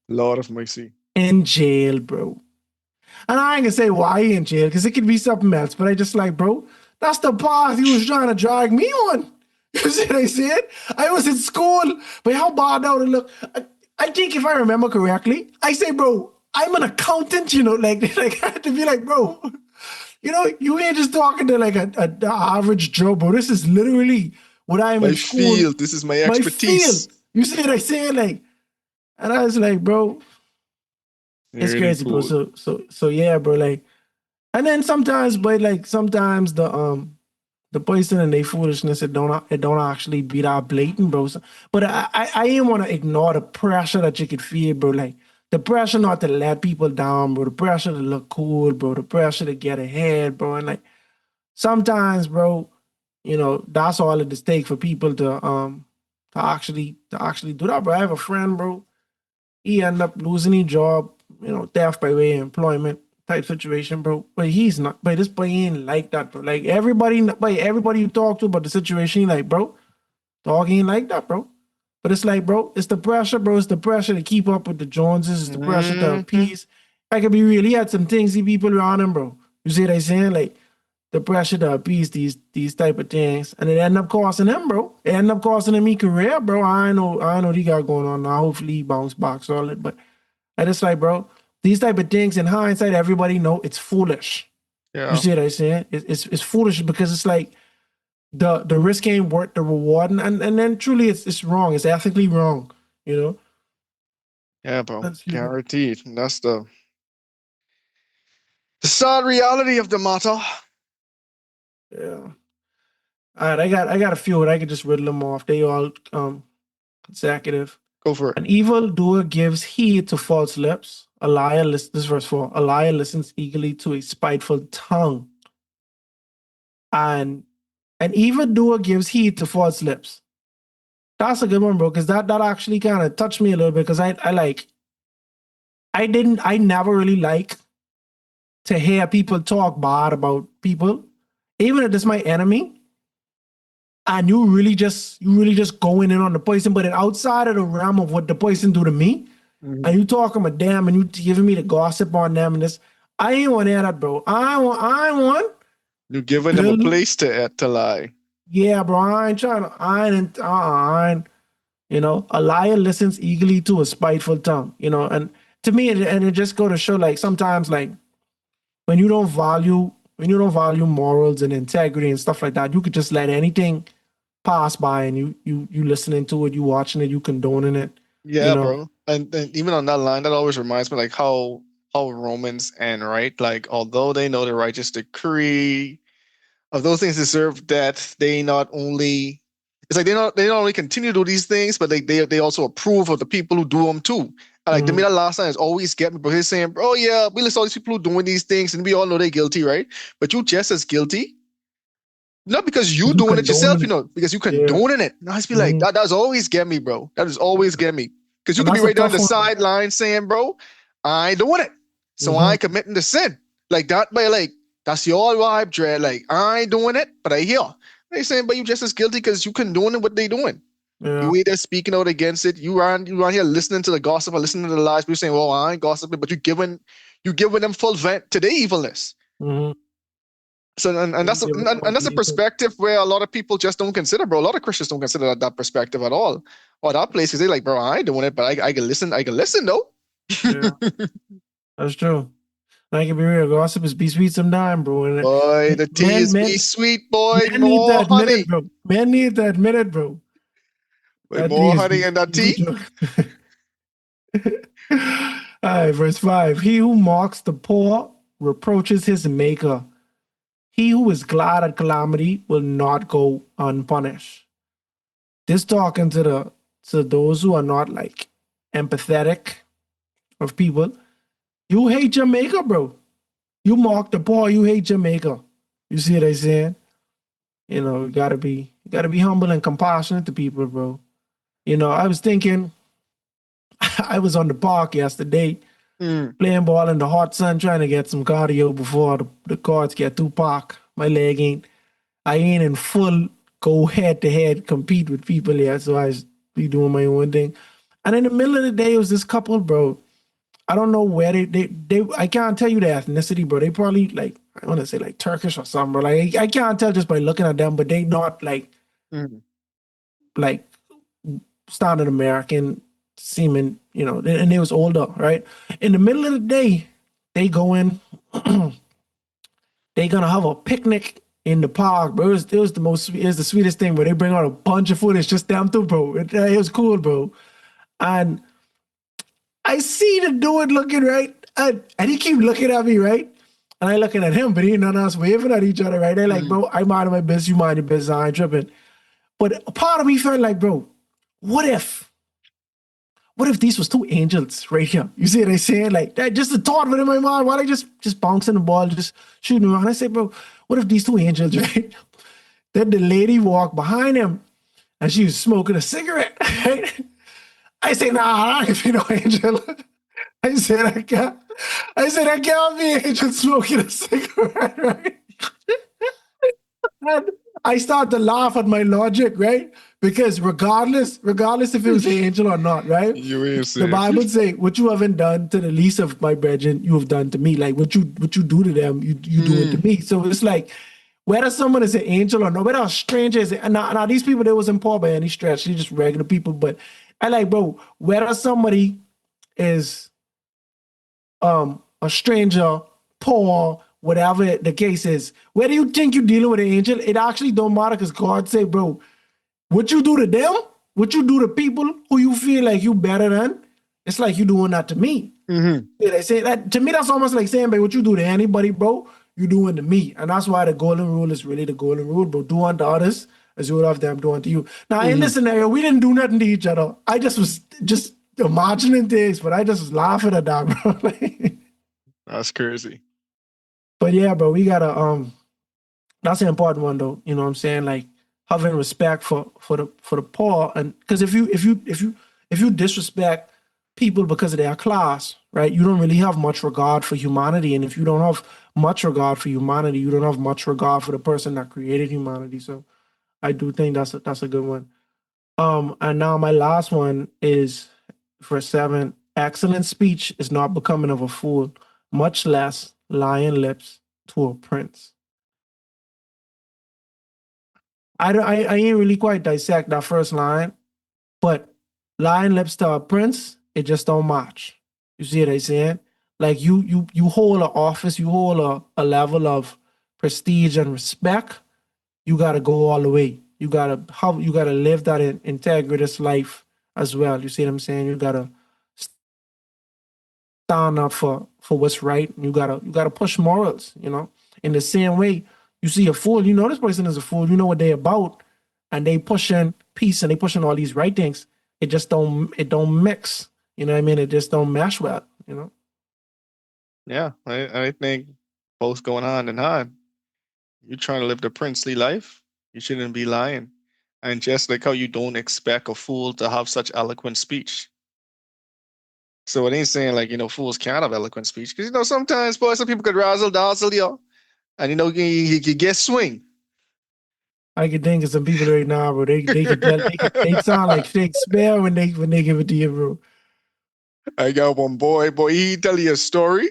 C: Lord of mercy.
D: in jail, bro. And I ain't gonna say why he in jail because it could be something else. But I just like, bro, that's the path he was trying to drag me on. You see what I said? I was in school, but how bad now to look? I think if I remember correctly, I say, bro, I'm an accountant. You know, like I had to be like, bro, you know, you ain't just talking to like a average Joe, bro. This is literally what I am
C: My
D: in school,
C: field. This is my
D: my field.
C: expertise.
D: You see what I said? Like, and I was like, bro, it's
C: Really
D: crazy, bro.
C: cool.
D: So yeah, bro. Like. And then sometimes, but like sometimes the person and their foolishness it don't actually be that blatant, bro. So, but I ain't want to ignore the pressure that you could feel, bro. Like the pressure not to let people down, bro. The pressure to look cool, bro. The pressure to get ahead, bro. And like sometimes, bro, you know that's all it takes for people to actually do that, bro. I have a friend, bro. He ended up losing his job, you know, death by way of employment type situation, bro. But he's not. But this boy ain't like that, bro. Like everybody you talk to about the situation, he like, bro, dog ain't like that, bro. But it's like, bro, it's the pressure, bro. It's the pressure to keep up with the Joneses. It's the pressure to appease. I could be real. He had some things, he people around him, bro. You see what I'm saying? Like the pressure to appease these type of things, and it ended up costing him, bro. It ended up costing him his career, bro. I know what he got going on now. Hopefully he bounce back solid, but I just like, bro, these type of things in hindsight, everybody know it's foolish. You
C: Yeah.
D: see what I'm saying? It's foolish because it's like the risk ain't worth the reward, and then truly it's wrong. It's ethically wrong. You know.
C: Yeah, bro.
D: Excuse me.
C: Guaranteed. And that's the sad reality of the matter.
D: Yeah. All right, I got a few, and I could just riddle them off. They all consecutive.
C: Go for it.
D: An evildoer gives heed to false lips. A liar listens. This is verse 4. A liar listens eagerly to a spiteful tongue. And an evildoer gives heed to false lips. That's a good one, bro, because that actually kind of touched me a little bit because I never really like to hear people talk bad about people, even if it's my enemy. And you really just going in on the person, but then outside of the realm of what the person do to me, and you talking about them and you giving me the gossip on them and this, I ain't want to hear that, bro. I want
C: You're giving them a
D: little,
C: place to lie.
D: yeah, bro. I ain't trying to, I ain't, you know, a liar listens eagerly to a spiteful tongue, you know, and to me, it just go to show like sometimes like when you don't value morals and integrity and stuff like that, you could just let anything pass by and you listening to it, you watching it, you condoning it, you
C: Yeah,
D: know.
C: bro. And even on that line, that always reminds me like how Romans end, right? Like although they know the righteous decree of those things deserve death, they not only it's like they not only continue to do these things, but they also approve of the people who do them too. And like to me,
D: Mhm.
C: that last line is always get me, but he's saying, oh yeah, we list all these people who doing these things, and we all know they're guilty, right? But you just as guilty, not because you
D: You
C: doing it yourself,
D: condoning it.
C: because you
D: Yeah.
C: condoning it. And I just be like,
D: Mhm.
C: that does always get me, bro. That does always get me. Because you
D: And
C: could be
D: that's a
C: right there on
D: tough
C: the
D: one.
C: sideline saying, bro, I ain't doing it. So I
D: Hmm.
C: ain't committing the sin. Like that, but like, that's your vibe, Dread. Like, I ain't doing it, but I hear. They saying, but you just as guilty because you condoning what they doing.
D: Yeah.
C: You either speaking out against it, you around here listening to the gossip or listening to the lies, people saying, well, I ain't gossiping, but you giving them full vent to their evilness.
D: Mm-hmm.
C: So and that's a perspective where a lot of people just don't consider, bro. A lot of Christians don't consider that perspective at all. Or that place, because they like, bro, I ain't doing it, but I can listen. I can listen though.
D: Yeah, that's true. I can be real. Gossip is be sweet sometime, bro. And
C: Boy, the tea
D: men,
C: is
D: men,
C: be sweet, boy.
D: men need to
C: More
D: admit it,
C: honey.
D: bro. Men need to admit it, bro.
C: Boy,
D: That tea
C: more
D: is
C: honey
D: be
C: in that
D: good
C: tea.
D: joke. All right, verse 5. He who mocks the poor reproaches his maker. He who is glad at calamity will not go unpunished. This talking to those who are not like empathetic of people. You hate your maker, bro. You mock the poor, you hate your maker. You see what I'm saying? You gotta be humble and compassionate to people, bro. I was thinking, I was on the park yesterday
C: Mm.
D: playing ball in the hot sun, trying to get some cardio before the cards get too park. I ain't in full go head to head compete with people yet, so I just be doing my own thing. And in the middle of the day, it was this couple, bro. I don't know where they I can't tell you the ethnicity, bro. They probably like, I want to say like Turkish or something, bro. Like I can't tell just by looking at them, but they not
C: Mm.
D: like standard American seeming, and they was older, right? In the middle of the day, they go in, they gonna have a picnic in the park, bro. It was the sweetest thing, where they bring out a bunch of food. It's just them two, bro. It was cool, bro. And I see the dude looking right, and he keep looking at me, right? And I looking at him, but he none of us waving at each other, right? They're like, bro, I mind my business, you mind your business, I ain't tripping. But a part of me felt like, bro, what if these was two angels right here? You see what I'm saying? Like that, just the thought of it in my mind. Why they just bouncing the ball, just shooting around? I said, bro, what if these two angels, right? Then the lady walked behind him and she was smoking a cigarette, right? I say, nah, I can be no angel. I said, I can't be an angel smoking a cigarette, right? And I start to laugh at my logic, right? Because regardless if it was an angel or not, right?
C: You ain't
D: The
C: saying.
D: Bible say, "What you haven't done to the least of my brethren, you have done to me." Like what you do to them, you do it to me. So it's like whether someone is an angel or not, whether a stranger is, and now these people, they wasn't poor by any stretch; they just regular people. But I like, bro, whether somebody is a stranger, poor, whatever the case is, whether you think you're dealing with an angel, it actually don't matter, because God say, bro, what you do to them, what you do to people who you feel like you better than, it's like you doing that to me.
C: Mm-hmm.
D: Yeah, they say that to me, that's almost like saying, "But what you do to anybody, bro, you doing to me." And that's why the golden rule is really the golden rule, bro. Do unto others as you would have them do unto you. Now, in this scenario, we didn't do nothing to each other. I just was just imagining things, but I just was laughing at that, bro.
C: That's crazy.
D: But yeah, bro, we gotta that's an important one though. You know what I'm saying? Like having respect for the poor, and because if you disrespect people because of their class, right? You don't really have much regard for humanity, and if you don't have much regard for humanity, you don't have much regard for the person that created humanity. So I do think that's a good one. And now my last one is for 7. Excellent speech is not becoming of a fool, much less lying lips to a prince. I ain't really quite dissect that first line, but lying lips to a prince, it just don't match. You see what I'm saying? Like you hold an office, you hold a level of prestige and respect. You gotta go all the way. You gotta live that integritous life as well. You see what I'm saying? You gotta stand up for what's right. You gotta push morals. In the same way, you see a fool. You know this person is a fool. You know what they about, and they pushing peace and they pushing all these right things. It don't mix. You know what I mean? It just don't mesh well.
C: Yeah, I think both going hand in hand. You're trying to live the princely life. You shouldn't be lying. And just like how you don't expect a fool to have such eloquent speech. So it ain't saying like, fools can't have eloquent speech. Because, sometimes, boy, some people could razzle dazzle, and, you get swing.
D: I could think of some people right now, bro. They could tell they sound like Shakespeare when they give it to you, bro.
C: I got one boy, he tell you a story.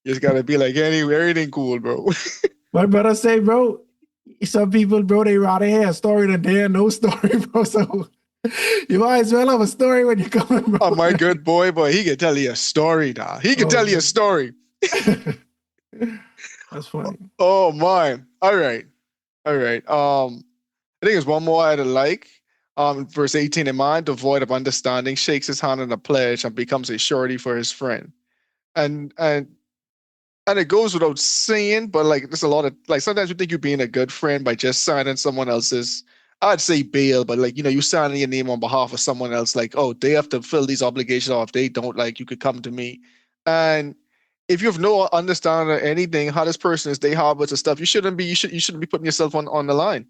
C: You just gotta be like, everything cool, bro.
D: My brother say, bro, some people, bro, they rather hear a story than they hear no story, bro. So you might as well have a story when you come in, bro.
C: Oh, my good boy, he can tell you a story now. He can
D: Oh,
C: tell you a
D: man.
C: story.
D: That's funny.
C: Oh my. All right. All right. I think there's one more I'd like. Verse 18 in mind, devoid of understanding, shakes his hand in a pledge and becomes a surety for his friend. And it goes without saying, but like there's a lot of like sometimes you think you're being a good friend by just signing someone else's, I'd say bail, but like you signing your name on behalf of someone else, like, oh, they have to fill these obligations, or if they don't, like you could come to me. And if you have no understanding of anything, how this person is, they habits and stuff, you shouldn't be putting yourself on the line.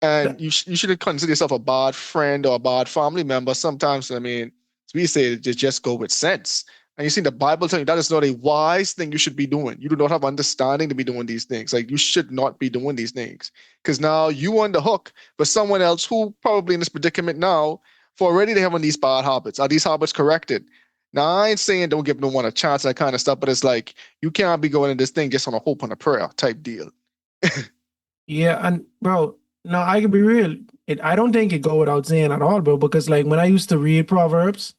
C: And you shouldn't consider yourself a bad friend or a bad family member. Sometimes, I mean, as we say, just go with sense. And you see, the Bible telling you that is not a wise thing you should be doing. You do not have understanding to be doing these things. Like you should not be doing these things because now you on the hook for someone else who probably in this predicament now for already they having these bad habits. Are these habits corrected? Now I ain't saying don't give no one a chance, that kind of stuff, but it's like you can't be going in this thing just on a hope and a prayer type deal.
D: Yeah, and bro, no, I can be real. I don't think it go without saying at all, bro, because like when I used to read Proverbs,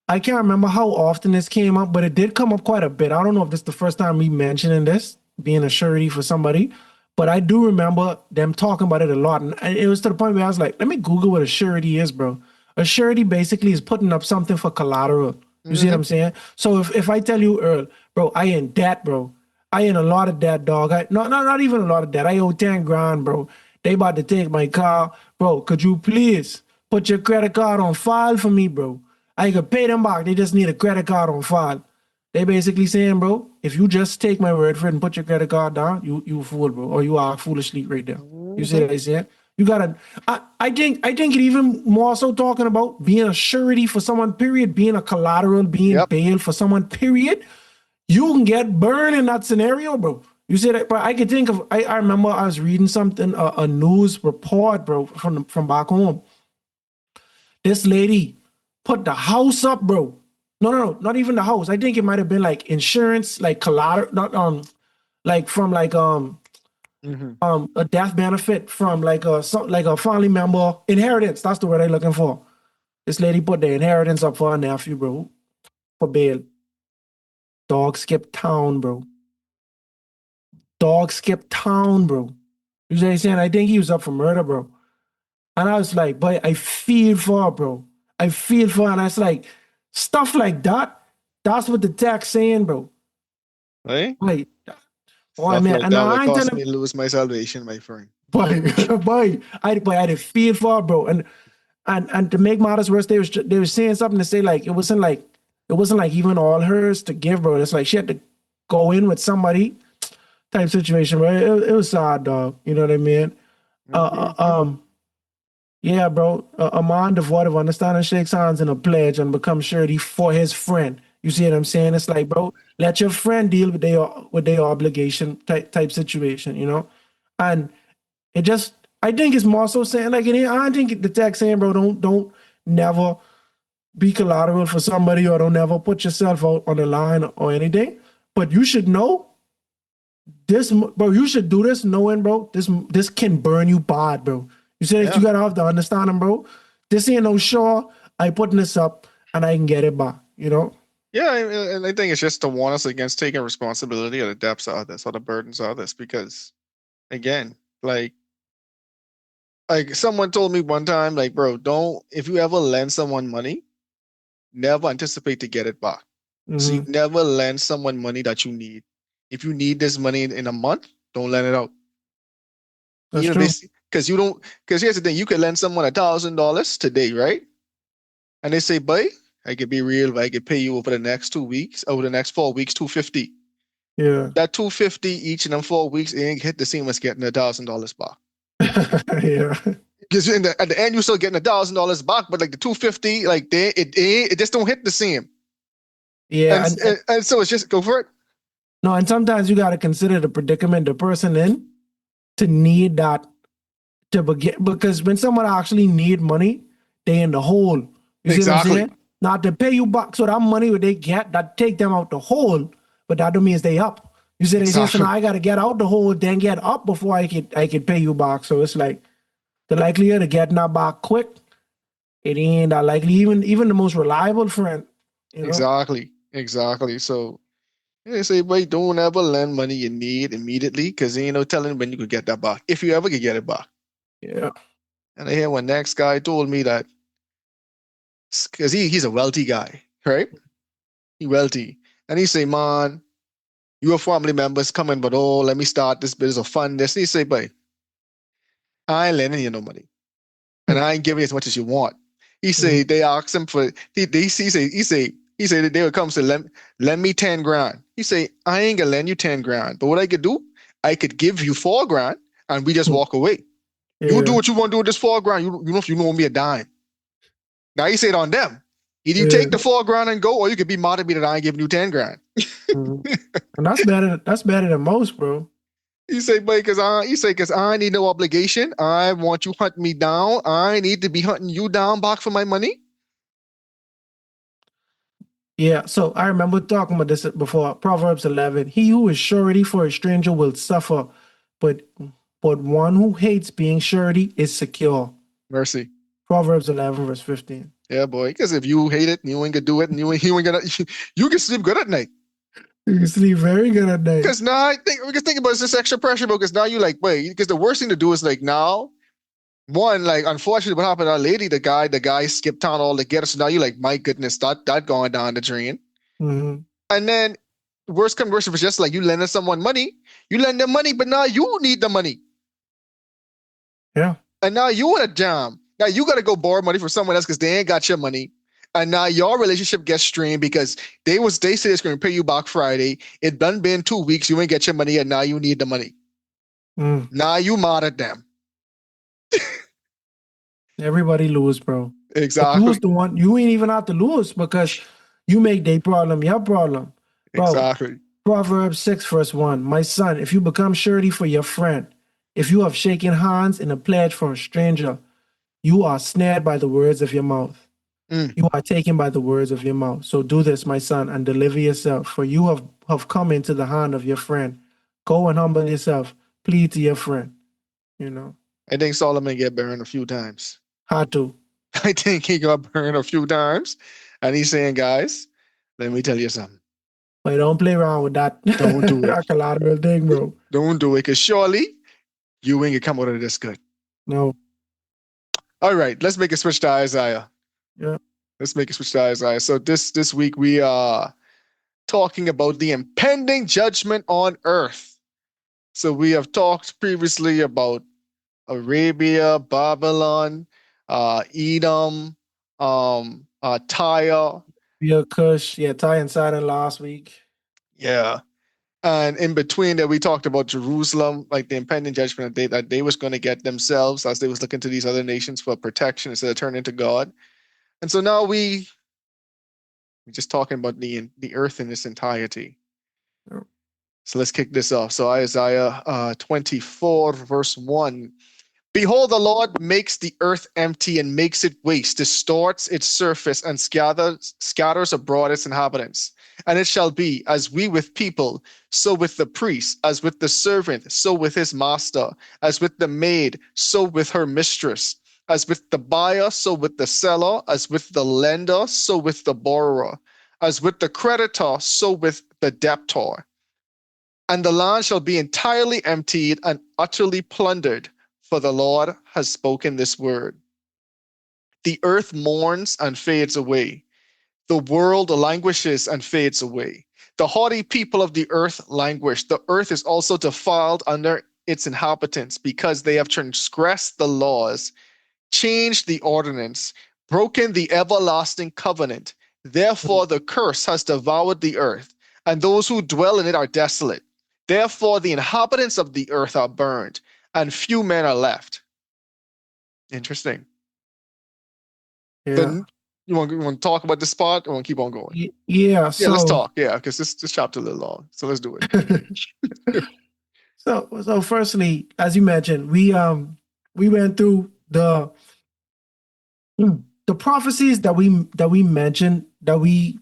D: I can't remember how often this came up, but it did come up quite a bit. I don't know if this is the first time we mentioning this, being a surety for somebody, but I do remember them talking about it a lot. And it was to the point where I was like, let me Google what a surety is, bro. A surety basically is putting up something for collateral. You see what I'm saying? So if I tell you, Earl, bro, I in debt, bro. I in a lot of debt, dog. Not even a lot of debt. I owe 10 grand, bro. They about to take my car. Bro, could you please put your credit card on file for me, bro? I could pay them back. They just need a credit card on file. They basically saying, bro, if you just take my word for it and put your credit card down, you a fool, bro, or you are foolishly right there. You see what I saying? You gotta. I think it even more so talking about being a surety for someone. Period. Being a collateral, being bail for someone. Period. You can get burned in that scenario, bro. You see that, but I could think of. I remember I was reading something, a news report, bro, from back home. This lady put the house up, bro. No, not even the house. I think it might have been like insurance, like collateral, not like from like a death benefit from like like a family member inheritance. That's the word I'm looking for. This lady put the inheritance up for her nephew, bro, for bail. Dog skipped town, bro. Dog skipped town, bro. You see what I'm saying? I think he was up for murder, bro. And I was like, boy, I feel for her, bro. I feel for her. And I was like, stuff like that, that's what the text saying, bro.
C: Right?
D: Like, boy,
C: Stuff
D: man.
C: like
D: And
C: that
D: now
C: would
D: I ain't
C: cost
D: telling,
C: me to lose my salvation, my friend.
D: boy, boy, I had a feel for her, bro. And to make matters worse, they were saying something to say like it wasn't like even all hers to give, bro. It's like she had to go in with somebody type situation, bro. It was sad, dog. You know what I mean? Yeah, bro. A man devoid of understanding shakes hands in a pledge and becomes surety for his friend. You see what I'm saying? It's like, bro, let your friend deal with their obligation type situation, you know? And it just, I think it's more so saying like I think the text saying, bro, don't never be collateral for somebody or don't never put yourself out on the line or anything. But you should know this, bro. You should do this knowing, bro, this can burn you bad, bro. You said that you gotta have to understand them, bro. This ain't no sure I putting this up and I can get it back, you know?
C: Yeah, and I think it's just to warn us against taking responsibility of the depths of this or the burdens of this, because again, like someone told me one time, like, bro, don't if you ever lend someone money, never anticipate to get it back. So you
D: Mm-hmm.
C: never lend someone money that you need. If you need this money in a month, don't lend it out.
D: That's
C: Even
D: true.
C: if because here's the thing, you could lend someone $1,000 today, right? And they say, boy, I could be real, but I could pay you over the next 2 weeks, over the next 4 weeks, 250.
D: Yeah.
C: That 250 each in them 4 weeks, it ain't hit the same as getting $1,000 back.
D: Yeah.
C: Because at the end, you're still getting $1,000 back, but like the 250, like it just don't hit the same.
D: Yeah.
C: And so it's just go for it.
D: No, and sometimes you gotta consider the predicament the person in to need that to begin, because when someone actually need money, they in the hole. You see what I'm
C: Exactly.
D: saying? Not to pay you back, so that money what they get that take them out the hole. but that don't mean they up. You see, they say, so
C: Exactly.
D: now I got to get out the hole, then get up before I could pay you back. So it's like the likelihood of getting that back quick, it ain't that likely. Even the most reliable friend, you know.
C: Exactly. So they say, boy, don't ever lend money you need immediately because ain't no telling when you could get that back. If you ever could get it back.
D: Yeah.
C: And I hear one next guy told me that because he's a wealthy guy, right? He wealthy. And he say, man, your family members coming, but oh, let me start this business of fund this. And he say, boy, I ain't lending you no money. And I ain't giving you as much as you want. He say
D: Mhm.
C: they ask him for he say that they would come say lend me 10 grand. He say I ain't gonna lend you 10 grand, but what I could do, I could give you 4 grand and we just walk away. You do
D: Yeah.
C: what you want to do with this 4 grand. You know if you know me a dime. Now he said on them. Either you
D: Yeah.
C: take the 4 grand and go, or you could be mad at me that I ain't giving you 10 grand.
D: Mhm. And that's better. That's better than most, bro.
C: He say, but because I need no obligation. I want you hunt me down. I need to be hunting you down back for my money.
D: Yeah. So I remember talking about this before. Proverbs 11. He who is surety for a stranger will suffer, but one who hates being surety is secure.
C: Mercy.
D: Proverbs 11 verse 15.
C: Yeah, boy. Because if you hate it, you ain't gonna do it, and you ain't gonna you can sleep good at night.
D: You can sleep very good at night.
C: Because now I think we can think about this extra pressure, because now you like, wait, because the worst thing to do is like now, one, like unfortunately what happened to that lady, the guy skipped town altogether. So now you like, my goodness, that going down the drain.
D: Mm-hmm.
C: And then worst come worst, if it's just like you lending someone money, you lend them money, but now you need the money.
D: Yeah.
C: And now you in a jam. Now you got to go borrow money from someone else because they ain't got your money. And now your relationship gets strained because they say it's going to pay you back Friday. It done been 2 weeks. You ain't get your money and now you need the money.
D: Mm.
C: Now you mad at them.
D: Everybody lose, bro. But you was
C: Exactly.
D: the one. You ain't even have to lose because you make their problem your problem, bro.
C: Exactly.
D: Proverbs 6 verse 1. My son, if you become surety for your friend, if you have shaken hands in a pledge for a stranger, you are snared by the words of your mouth.
C: Mm.
D: You are taken by the words of your mouth. So do this, my son, and deliver yourself, for you have come into the hand of your friend. Go and humble yourself. Plead to your friend. You know,
C: I think Solomon get burned a few times.
D: how to.
C: I think he got burned a few times. And he's saying, guys, let me tell you something.
D: But don't play around with that.
C: Don't do it.
D: That collateral thing, bro.
C: Don't do it, because surely you ain't gonna come out of this good.
D: No.
C: All right, let's make a switch to Isaiah.
D: Yeah.
C: Let's make a switch to Isaiah. So this week we are talking about the impending judgment on earth. So we have talked previously about Arabia, Babylon, Edom, Tyre.
D: Real Kush. Yeah, Ty and Sidon last week.
C: Yeah. And in between that, we talked about Jerusalem, like the impending judgment that they was going to get themselves as they was looking to these other nations for protection instead of turning to God. And so now we're just talking about the earth in its entirety.
D: Yeah.
C: So let's kick this off. So Isaiah 24, verse 1. Behold, the Lord makes the earth empty and makes it waste, distorts its surface and scatters abroad its inhabitants. And it shall be, as we with people, so with the priest, as with the servant, so with his master, as with the maid, so with her mistress, as with the buyer, so with the seller, as with the lender, so with the borrower, as with the creditor, so with the debtor. And the land shall be entirely emptied and utterly plundered, for the Lord has spoken this word. The earth mourns and fades away. The world languishes and fades away. The haughty people of the earth languish. The earth is also defiled under its inhabitants, because they have transgressed the laws, changed the ordinance, broken the everlasting covenant. Therefore, the curse has devoured the earth, and those who dwell in it are desolate. Therefore, the inhabitants of the earth are burned, and few men are left. Interesting.
D: Yeah.
C: Then you want to talk about this spot, or want to keep on going?
D: Yeah.
C: Yeah, let's
D: So.
C: talk. Yeah, because this chapter a little long, so let's do it.
D: So firstly, as you mentioned, we went through the prophecies that we mentioned, that we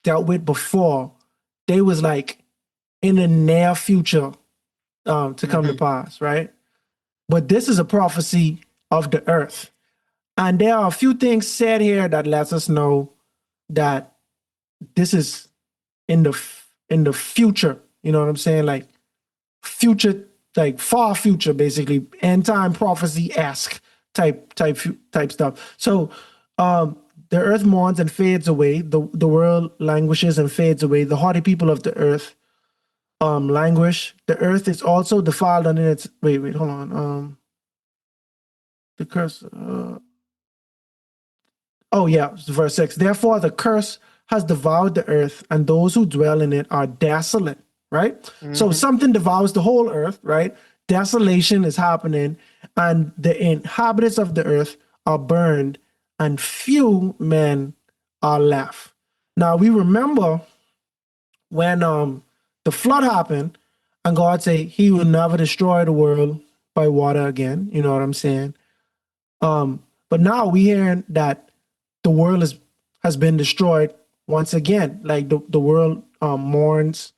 D: dealt with before. They was like in the near future to come to pass, right? But this is a prophecy of the earth. And there are a few things said here that lets us know that this is in the future. You know what I'm saying? Like future, like far future, basically end time prophecy-esque type stuff. So the earth mourns and fades away. The world languishes and fades away. The haughty people of the earth languish. The earth is also defiled under its hold on. The curse. Verse 6. Therefore, the curse has devoured the earth, and those who dwell in it are desolate, right? So something devours the whole earth, right? Desolation is happening, and the inhabitants of the earth are burned, and few men are left. Now, we remember when the flood happened, and God said he will never destroy the world by water again. You know what I'm saying? But now we hearing that the world has been destroyed once again. Like the world mourns.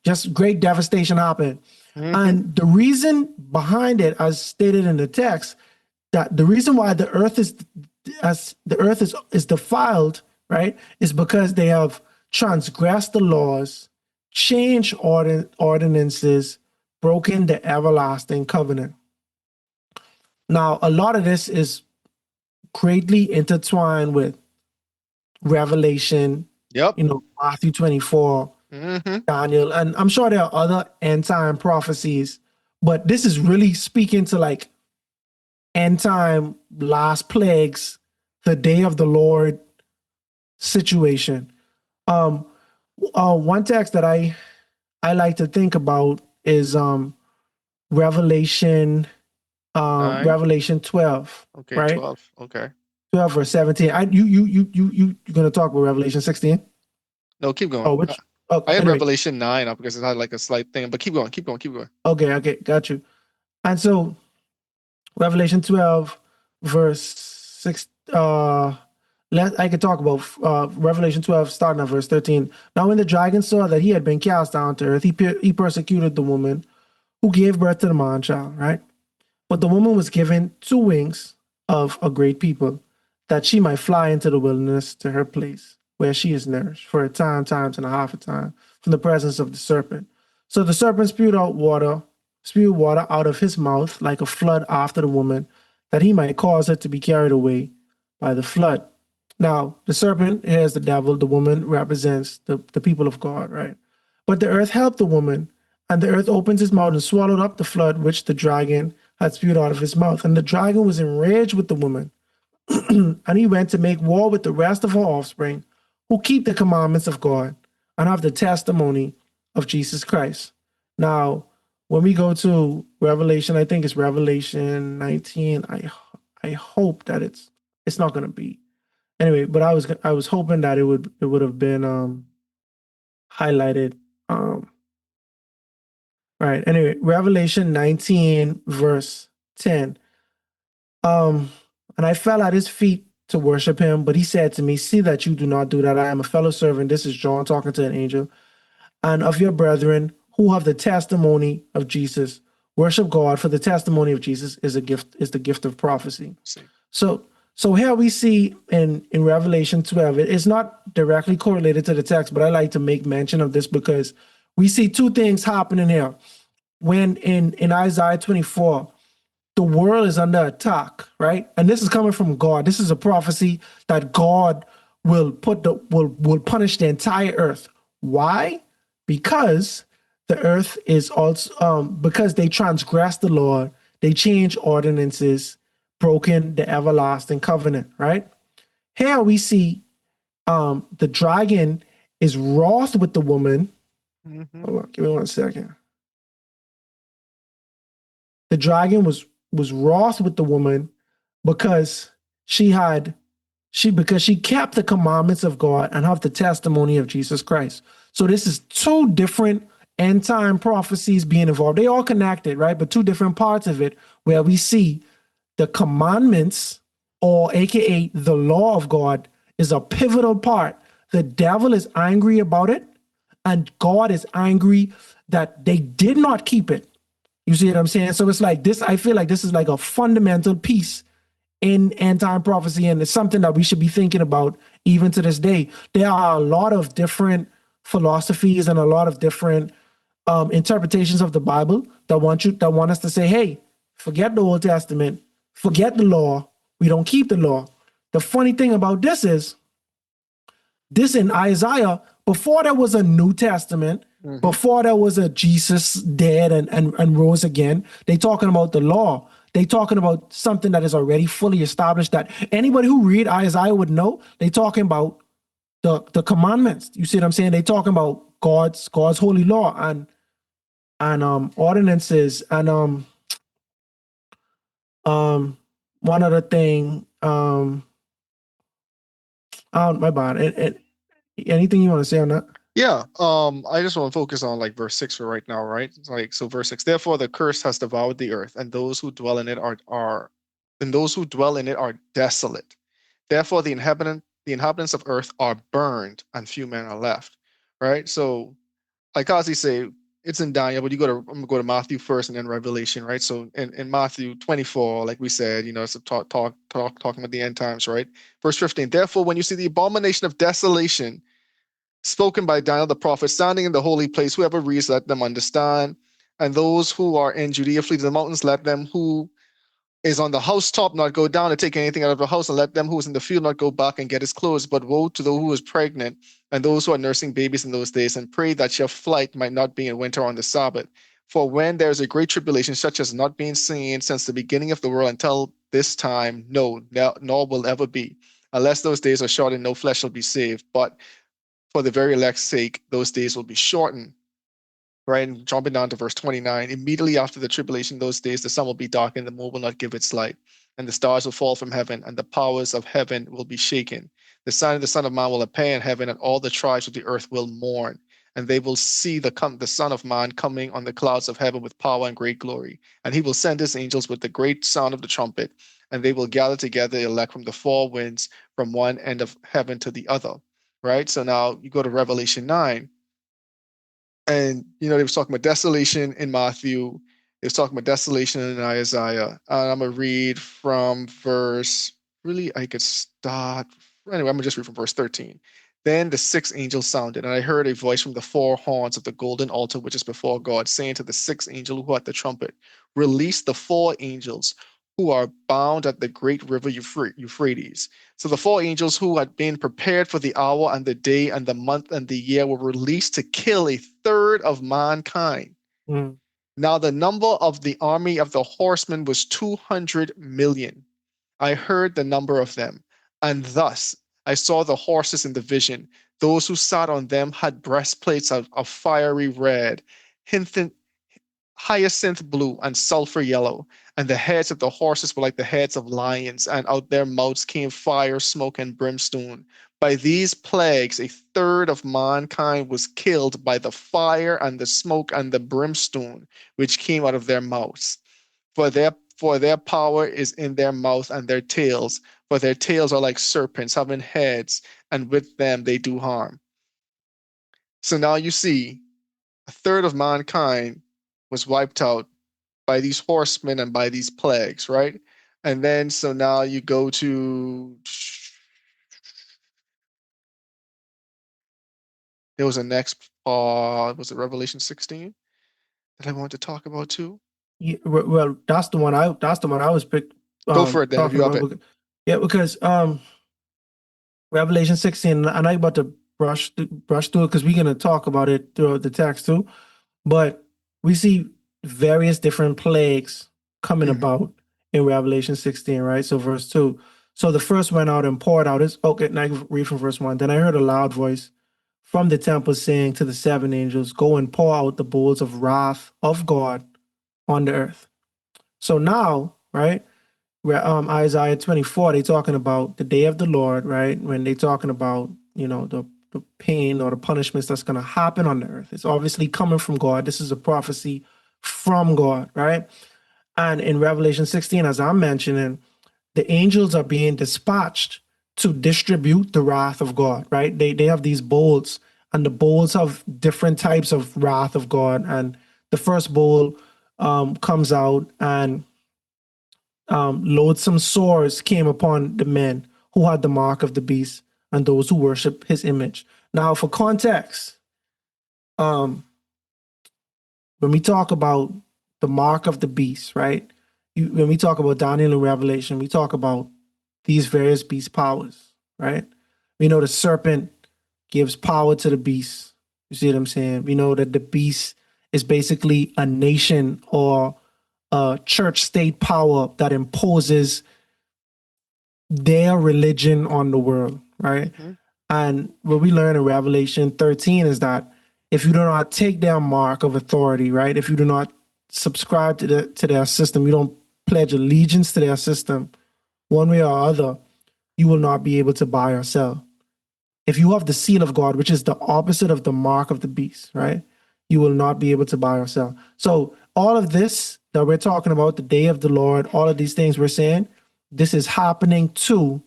D: Just great devastation happened. And the reason behind it, as stated in the text, that the reason why the earth is defiled, right, is because they have transgressed the laws, changed ordinances, broken the everlasting covenant. Now, a lot of this is greatly intertwined with Revelation, Matthew 24, Daniel, and I'm sure there are other end time prophecies, but this is really speaking to like end time, last plagues, the day of the Lord situation. One text that I like to think about is Revelation 12.
C: Okay,
D: right?
C: 12. Okay.
D: 12 verse 17. You're gonna talk about Revelation 16?
C: No, keep going.
D: Oh, which? Oh,
C: I had
D: anyway.
C: Revelation 9 up because it had like a slight thing, but keep going.
D: Okay, got you. And so Revelation 12 verse 6. I could talk about Revelation 12 starting at verse 13. Now when the dragon saw that he had been cast down to earth, he persecuted the woman who gave birth to the man child, right? But the woman was given 2 wings of a great people, that she might fly into the wilderness to her place, where she is nourished for a time, times and a half a time, from the presence of the serpent. So the serpent spewed water out of his mouth like a flood after the woman, that he might cause her to be carried away by the flood. Now, the serpent, here's the devil, the woman represents the people of God, right? But the earth helped the woman, and the earth opened his mouth and swallowed up the flood which the dragon had spewed out of his mouth. And the dragon was enraged with the woman, and he went to make war with the rest of her offspring, who keep the commandments of God and have the testimony of Jesus Christ. Now, when we go to Revelation, I think it's Revelation 19. I hope that it's not going to be. Anyway, but I was hoping that it would have been highlighted. Right. Anyway, Revelation 19 verse 10. And I fell at his feet to worship him, but he said to me, "See that you do not do that. I am a fellow servant." This is John talking to an angel. "And of your brethren who have the testimony of Jesus. Worship God, for the testimony of Jesus is the gift of prophecy." So here we see in Revelation 12, it's not directly correlated to the text, but I like to make mention of this because we see 2 things happening here. When in Isaiah 24, the world is under attack, right? And this is coming from God. This is a prophecy that God will will punish the entire earth. Why? Because the earth is also because they transgressed the law, they changed ordinances, broken the everlasting covenant, right? Here we see the dragon is wroth with the woman. Hold on, give me 1 second. The dragon was wroth with the woman because she kept the commandments of God and have the testimony of Jesus Christ. So this is 2 different end time prophecies being involved. They all connected, right? But 2 different parts of it where we see the commandments, or AKA the law of God, is a pivotal part. The devil is angry about it, and God is angry that they did not keep it. You see what I'm saying? So it's like this, I feel like this is like a fundamental piece in end time prophecy, and it's something that we should be thinking about even to this day. There are a lot of different philosophies and a lot of different interpretations of the Bible that want us to say, hey, forget the Old Testament, forget the law. We don't keep the law. The funny thing about this is, this in Isaiah, before there was a New Testament, before there was a Jesus dead and rose again, they talking about the law. They talking about something that is already fully established that anybody who read Isaiah would know. They talking about the commandments. You see what I'm saying? They talking about God's holy law and ordinances and one other thing my bad. Anything you want to say on that?
C: Yeah, I just want to focus on like verse 6 for right now, right? It's like, so verse 6, therefore the curse has devoured the earth, and those who dwell in it are desolate. Therefore the inhabitants of earth are burned, and few men are left. Right? So like Ozzy say, it's in Daniel, but I'm gonna go to Matthew first and then Revelation, right? So in Matthew 24, like we said, it's talking about the end times, right? Verse 15, therefore when you see the abomination of desolation spoken by Daniel the prophet, standing in the holy place, whoever reads, let them understand. And those who are in Judea flee to the mountains, let them who is on the housetop not go down and take anything out of the house, and let them who is in the field not go back and get his clothes. But woe to those who is pregnant and those who are nursing babies in those days, and pray that your flight might not be in winter on the Sabbath. For when there is a great tribulation, such as not being seen since the beginning of the world until this time, no, nor will ever be, unless those days are short and no flesh shall be saved. But for the very elect's sake, those days will be shortened. Right, and jumping down to verse 29, immediately after the tribulation, those days, the sun will be darkened, the moon will not give its light, and the stars will fall from heaven, and the powers of heaven will be shaken. The sign of the Son of Man will appear in heaven, and all the tribes of the earth will mourn, and they will see the Son of Man coming on the clouds of heaven with power and great glory. And he will send his angels with the great sound of the trumpet, and they will gather together the elect from the four winds, from one end of heaven to the other. Right? So now you go to Revelation 9. And they was talking about desolation in Matthew. They was talking about desolation in Isaiah. And I'm gonna read from verse. Really, I could start. Anyway, I'm gonna just read from verse 13. Then the sixth angel sounded, and I heard a voice from the four horns of the golden altar which is before God, saying to the sixth angel who had the trumpet, release the four angels who are bound at the great river Euphrates. So the four angels who had been prepared for the hour and the day and the month and the year were released to kill a third of mankind.
D: Mm.
C: Now the number of the army of the horsemen was 200 million. I heard the number of them, and thus I saw the horses in the vision. Those who sat on them had breastplates of fiery red, hyacinth blue, and sulfur yellow, and the heads of the horses were like the heads of lions, and out their mouths came fire, smoke, and brimstone. By these plagues, a third of mankind was killed by the fire and the smoke and the brimstone which came out of their mouths. For their power is in their mouth and their tails, for their tails are like serpents having heads, and with them they do harm. So now you see, a third of mankind was wiped out by these horsemen and by these plagues, right? And then, so now you go to, there was a next, was it Revelation 16 that I wanted to talk about too?
D: Yeah, well, that's the one I was
C: Go for it then, if
D: talking
C: you have
D: about.
C: it.
D: Yeah, because Revelation 16, and I'm about to brush through it because we're gonna talk about it throughout the text too. But we see various different plagues coming about in Revelation 16, right? So verse 2. So the first went out and poured out his, okay, now I can read from verse 1. Then I heard a loud voice from the temple saying to the seven angels, go and pour out the bowls of wrath of God on the earth. So now, right, where Isaiah 24, they talking about the day of the Lord, right? When they talking about, the pain or the punishments that's going to happen on the earth. It's obviously coming from God. This is a prophecy from God, right? And in Revelation 16, as I'm mentioning, the angels are being dispatched to distribute the wrath of God, right? They have these bowls, and the bowls have different types of wrath of God. And the first bowl comes out, and loathsome sores came upon the men who had the mark of the beast and those who worship his image. Now, for context, um, when we talk about the mark of the beast, right? When we talk about Daniel and Revelation, we talk about these various beast powers, right? We know the serpent gives power to the beast. You see what I'm saying? We know that the beast is basically a nation or a church state power that imposes their religion on the world, right? And what we learn in Revelation 13 is that if you do not take their mark of authority, right? If you do not subscribe to their system, you don't pledge allegiance to their system, one way or other, you will not be able to buy or sell. If you have the seal of God, which is the opposite of the mark of the beast, right? You will not be able to buy or sell. So all of this that we're talking about, the day of the Lord, all of these things we're saying, this is happening to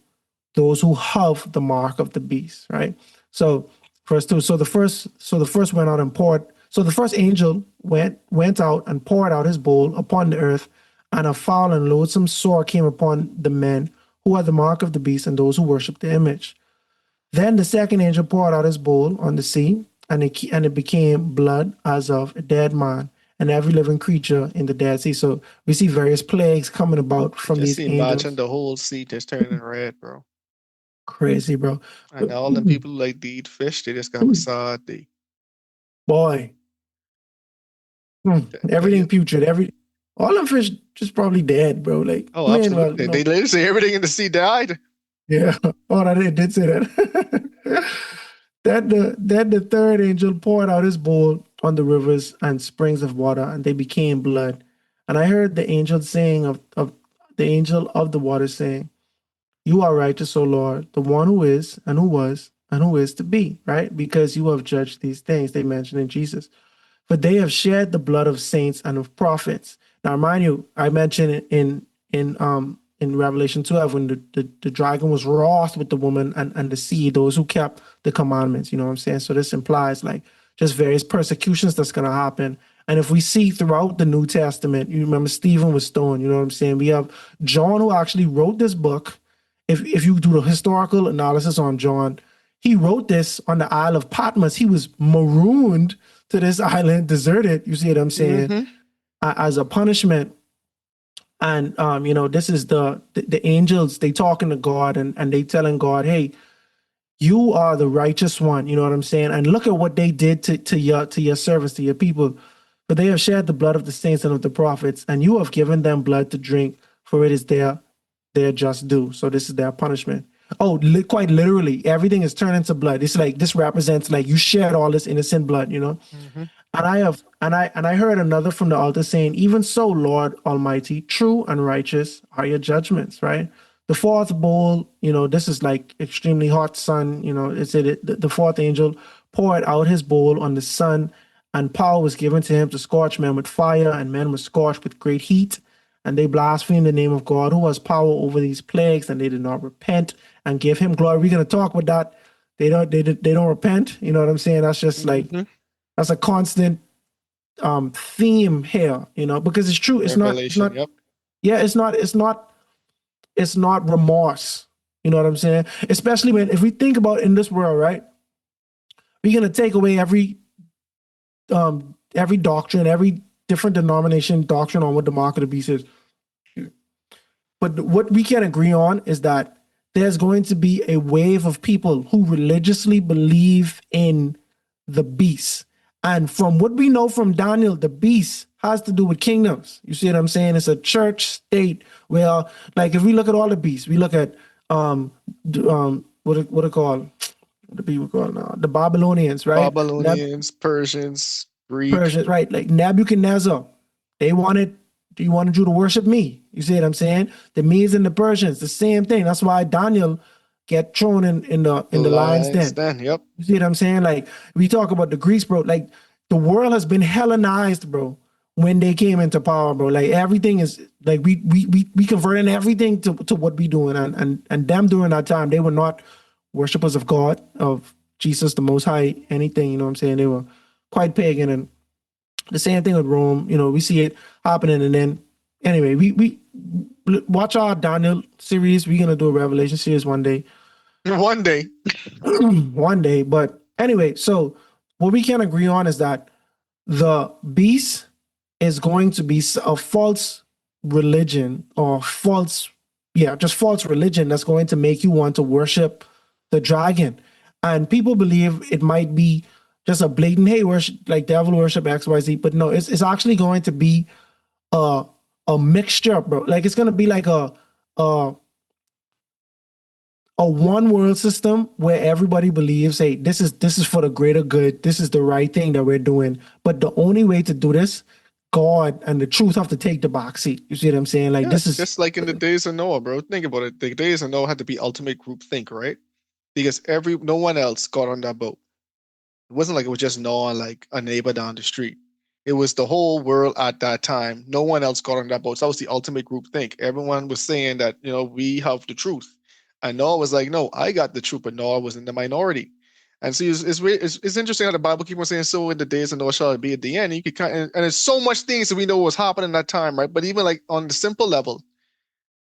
D: those who have the mark of the beast, right? So verse 2. So the first went out and poured. So the first angel went out and poured out his bowl upon the earth, and a foul and loathsome sore came upon the men who had the mark of the beast and those who worshiped the image. Then the second angel poured out his bowl on the sea, and it became blood as of a dead man, and every living creature in the Dead Sea. So we see various plagues coming about from
C: Just
D: these
C: seen
D: angels.
C: watching the whole sea just turning red, bro.
D: Crazy, bro.
C: And all them people who like to eat fish, they just got a sad day.
D: Boy.
C: Tell
D: Everything
C: you.
D: putrid. All them fish just probably dead, bro. Like,
C: Oh,
D: man, well,
C: absolutely. They literally say everything in the sea died.
D: yeah. Oh, I did say that. Then the third angel poured out his bowl on the rivers and springs of water, and they became blood. And I heard the angel saying of the angel of the water saying, "You are righteous, O Lord, the one who is and who was and who is to be," right? Because you have judged these things. They mentioned in Jesus. For they have shed the blood of saints and of prophets. Now, mind you, I mentioned in Revelation 12 when the dragon was wroth with the woman and the seed, those who kept the commandments. You know what I'm saying? So this implies like just various persecutions that's going to happen. And if we see throughout the New Testament, you remember Stephen was stoned. You know what I'm saying? We have John who actually wrote this book. If you do the historical analysis on John, he wrote this on the Isle of Patmos. He was marooned to this island, deserted. You see what I'm saying? As a punishment. And this is the angels. They talking to God and they telling God, "Hey, you are the righteous one." You know what I'm saying? And look at what they did to your servants, to your people. But they have shed the blood of the saints and of the prophets, and you have given them blood to drink, for it is their just due. So this is their punishment. Oh, quite literally, everything is turned into blood. It's like this represents like you shed all this innocent blood, you know. And I heard another from the altar saying, "Even so, Lord Almighty, true and righteous are your judgments." Right. The fourth bowl, this is like extremely hot sun. The fourth angel poured out his bowl on the sun, and power was given to him to scorch men with fire, and men were scorched with great heat. And they blasphemed the name of God, who has power over these plagues, and they did not repent and give him glory. We're gonna talk about that. They don't repent. You know what I'm saying? That's just like that's a constant theme here, because it's true. It's not.
C: Yep.
D: Yeah, it's not remorse. You know what I'm saying? Especially if we think about in this world, right? We're gonna take away every doctrine, every different denomination doctrine on what the mark of the beast is. But what we can agree on is that there's going to be a wave of people who religiously believe in the beast. And from what we know from Daniel, the beast has to do with kingdoms. You see what I'm saying? It's a church state where, like, if we look at all the beasts, we look at what it called? What the people call now? The Babylonians, right?
C: Babylonians, Persians, Greek.
D: Persians, right? Like Nebuchadnezzar, he wanted you to worship me. You see what I'm saying? The Medes and the Persians, the same thing. That's why Daniel get thrown in the lion's den.
C: Yep.
D: You see what I'm saying? Like we talk about the Greeks, bro. Like the world has been Hellenized, bro. When they came into power, bro, like everything is like we converting everything to what we doing, and them during that time they were not worshipers of God, of Jesus the Most High, anything, you know what I'm saying? They were quite pagan. And the same thing with Rome, you know, we see it happening. And then, anyway, we watch our Daniel series. We're going to do a Revelation series one day.
C: One day.
D: One day. But anyway, so what we can agree on is that the beast is going to be a false religion or just false religion that's going to make you want to worship the dragon. And people believe it might be just a blatant, hey, worship, like devil worship XYZ, but no, it's actually going to be a mixture, bro. Like it's going to be like a one world system where everybody believes, hey, this is for the greater good. This is the right thing that we're doing. But the only way to do this, God and the truth have to take the back seat. You see what I'm saying? Like
C: Yeah,
D: this is
C: just like in the days of Noah, bro. Think about it. The days of Noah had to be ultimate group think, right? Because no one else got on that boat. It wasn't like it was just Noah, like a neighbor down the street. It was the whole world at that time. No one else got on that boat. So that was the ultimate group think. Everyone was saying that, we have the truth. And Noah was like, no, I got the truth, but Noah was in the minority. And so it's interesting how the Bible keeps on saying, so in the days of Noah shall it be at the end. You could and there's so much things that we know was happening at that time, right? But even like on the simple level,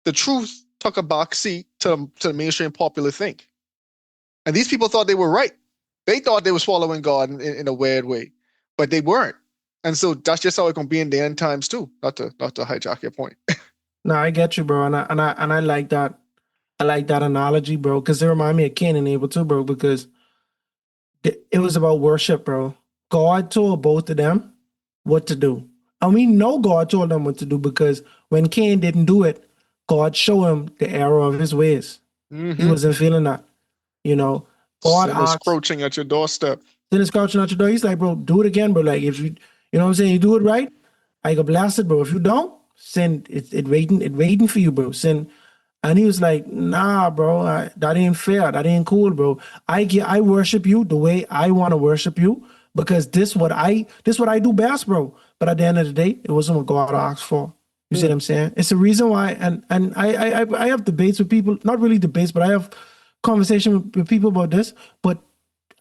C: the truth took a back seat to the mainstream popular think. And these people thought they were right. They thought they was following God in a weird way, but they weren't. And so that's just how it can be in the end times too. Not to hijack your point.
D: no, I get you, bro, and I like that. I like that analogy, bro, because it reminded me of Cain and Abel too, bro, because it was about worship, bro. God told both of them what to do. And we know God told them what to do because when Cain didn't do it, God showed him the error of his ways. He wasn't feeling that. You know, God
C: Sin is
D: asked,
C: crouching at your doorstep.
D: sin is crouching at your door. He's like, bro, do it again, bro. Like if you know what I'm saying, you do it right, I can blast it, bro. If you don't, sin, it waiting for you, bro. Sin. And he was like, nah, bro, that ain't fair. That ain't cool, bro. I worship you the way I want to worship you because this what I do best, bro. But at the end of the day, it wasn't what God asked for. You see what I'm saying? It's the reason why, and I have debates with people, not really debates, but I have conversation with people about this. But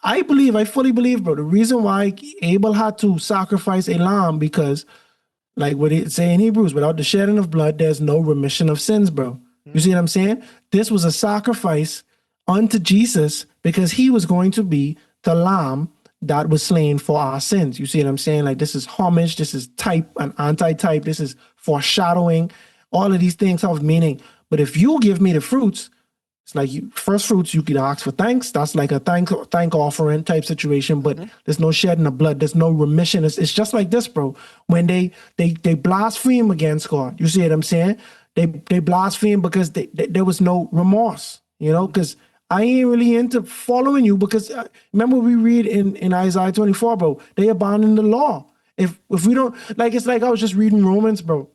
D: I fully believe, bro, the reason why Abel had to sacrifice a lamb because like what it say in Hebrews, without the shedding of blood, there's no remission of sins, bro. You see what I'm saying? This was a sacrifice unto Jesus because he was going to be the lamb that was slain for our sins. You see what I'm saying? Like this is homage, this is type and anti-type, this is foreshadowing. All of these things have meaning. But if you give me the fruits, it's like first fruits, you could ask for thanks. That's like a thank offering type situation, but there's no shedding of blood. There's no remission. It's just like this, bro. When they blaspheme against God, you see what I'm saying? They blaspheme because there was no remorse, because I ain't really into following you because remember we read in Isaiah 24, bro, they abandoned the law. If we don't, like, it's like I was just reading Romans, bro.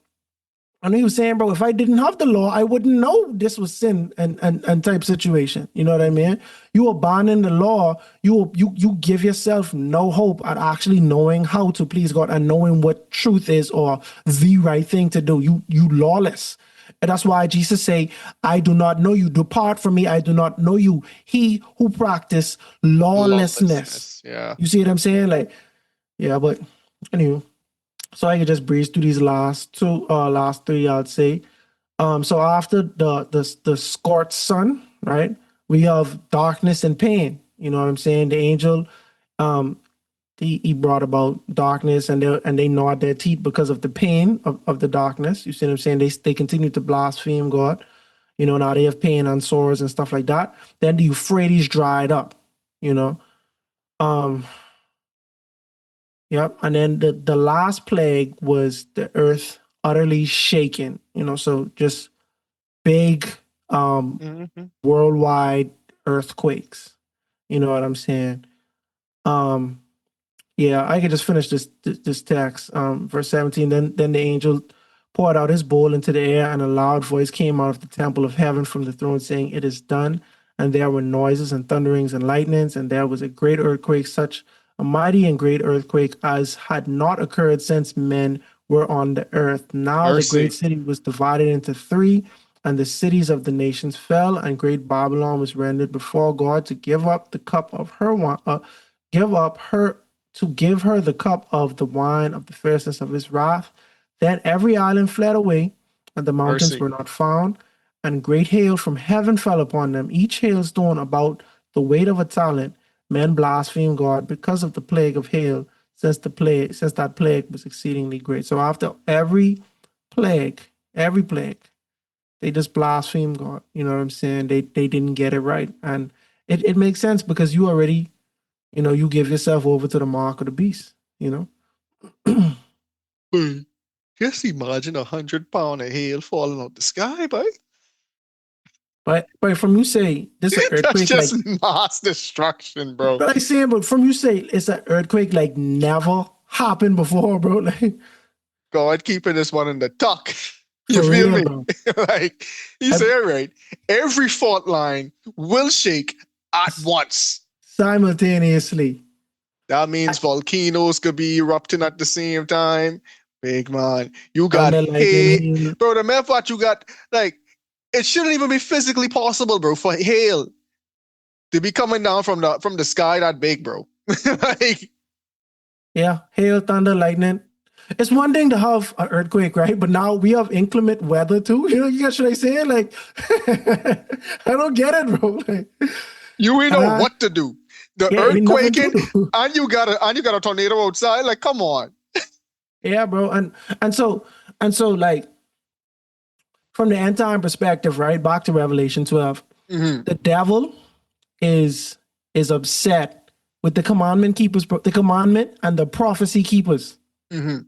D: And he was saying, bro, if I didn't have the law, I wouldn't know this was sin and type situation. You know what I mean? You abandon the law, you give yourself no hope at actually knowing how to please God and knowing what truth is or the right thing to do. You lawless. And that's why Jesus say, I do not know you. Depart from me. I do not know you. He who practice lawlessness.
C: Yeah.
D: You see what I'm saying? Like, yeah, but anyway. So I can just breeze through these last three, I'd say. So after the scorched sun, right? We have darkness and pain. You know what I'm saying? The angel, he brought about darkness, and they gnawed their teeth because of the pain of the darkness. You see what I'm saying? They continue to blaspheme God. Now they have pain and sores and stuff like that. Then the Euphrates dried up. Yep. And then the last plague was the earth utterly shaken, so just big worldwide earthquakes. You know what I'm saying? Yeah, I could just finish this text. Verse 17, then the angel poured out his bowl into the air, and a loud voice came out of the temple of heaven from the throne saying, "It is done." And there were noises and thunderings and lightnings, and there was a great earthquake, such a mighty and great earthquake as had not occurred since men were on the earth. Now the great city was divided into three, and the cities of the nations fell, and great Babylon was rendered before God to give up the cup of her wine, give her the cup of the wine of the fierceness of his wrath. Then every island fled away, and the mountains
C: Mercy.
D: were not found, and great hail from heaven fell upon them, each hailstone about the weight of a talent. Men blasphemed God because of the plague of hail, since that plague was exceedingly great. So after every plague, they just blaspheme God. You know what I'm saying? They didn't get it right. And it makes sense because you already, you give yourself over to the mark of the beast,
C: Just imagine 100 pound of hail falling out the sky, boy.
D: But from you say this an
C: That's
D: earthquake
C: just
D: like
C: mass destruction, bro.
D: but from you say it's an earthquake like never happened before, bro. Like
C: God keeping this one in the tuck. You
D: for
C: feel
D: real,
C: me?
D: bro.
C: Like you say it right. Every fault line will shake at once.
D: Simultaneously.
C: That means volcanoes could be erupting at the same time. Big man, you got
D: Thunder, lightning,
C: hail,
D: hail.
C: bro. The matter what you got, like it shouldn't even be physically possible, bro, for hail to be coming down from the sky that big, bro. Like
D: Yeah, hail, thunder, lightning. It's one thing to have an earthquake, right? But now we have inclement weather too. You get what I'm saying? Like, I don't get it, bro. Like,
C: you ain't know what to do. The
D: yeah, ain't nothing to
C: earthquaking,
D: do.
C: and you got a tornado outside. Like, come on.
D: Yeah, bro. And so like from the end time perspective, right? Back to Revelation 12,
C: Mm-hmm.
D: the devil is upset with the commandment keepers, the commandment and the prophecy keepers.
C: Mm-hmm.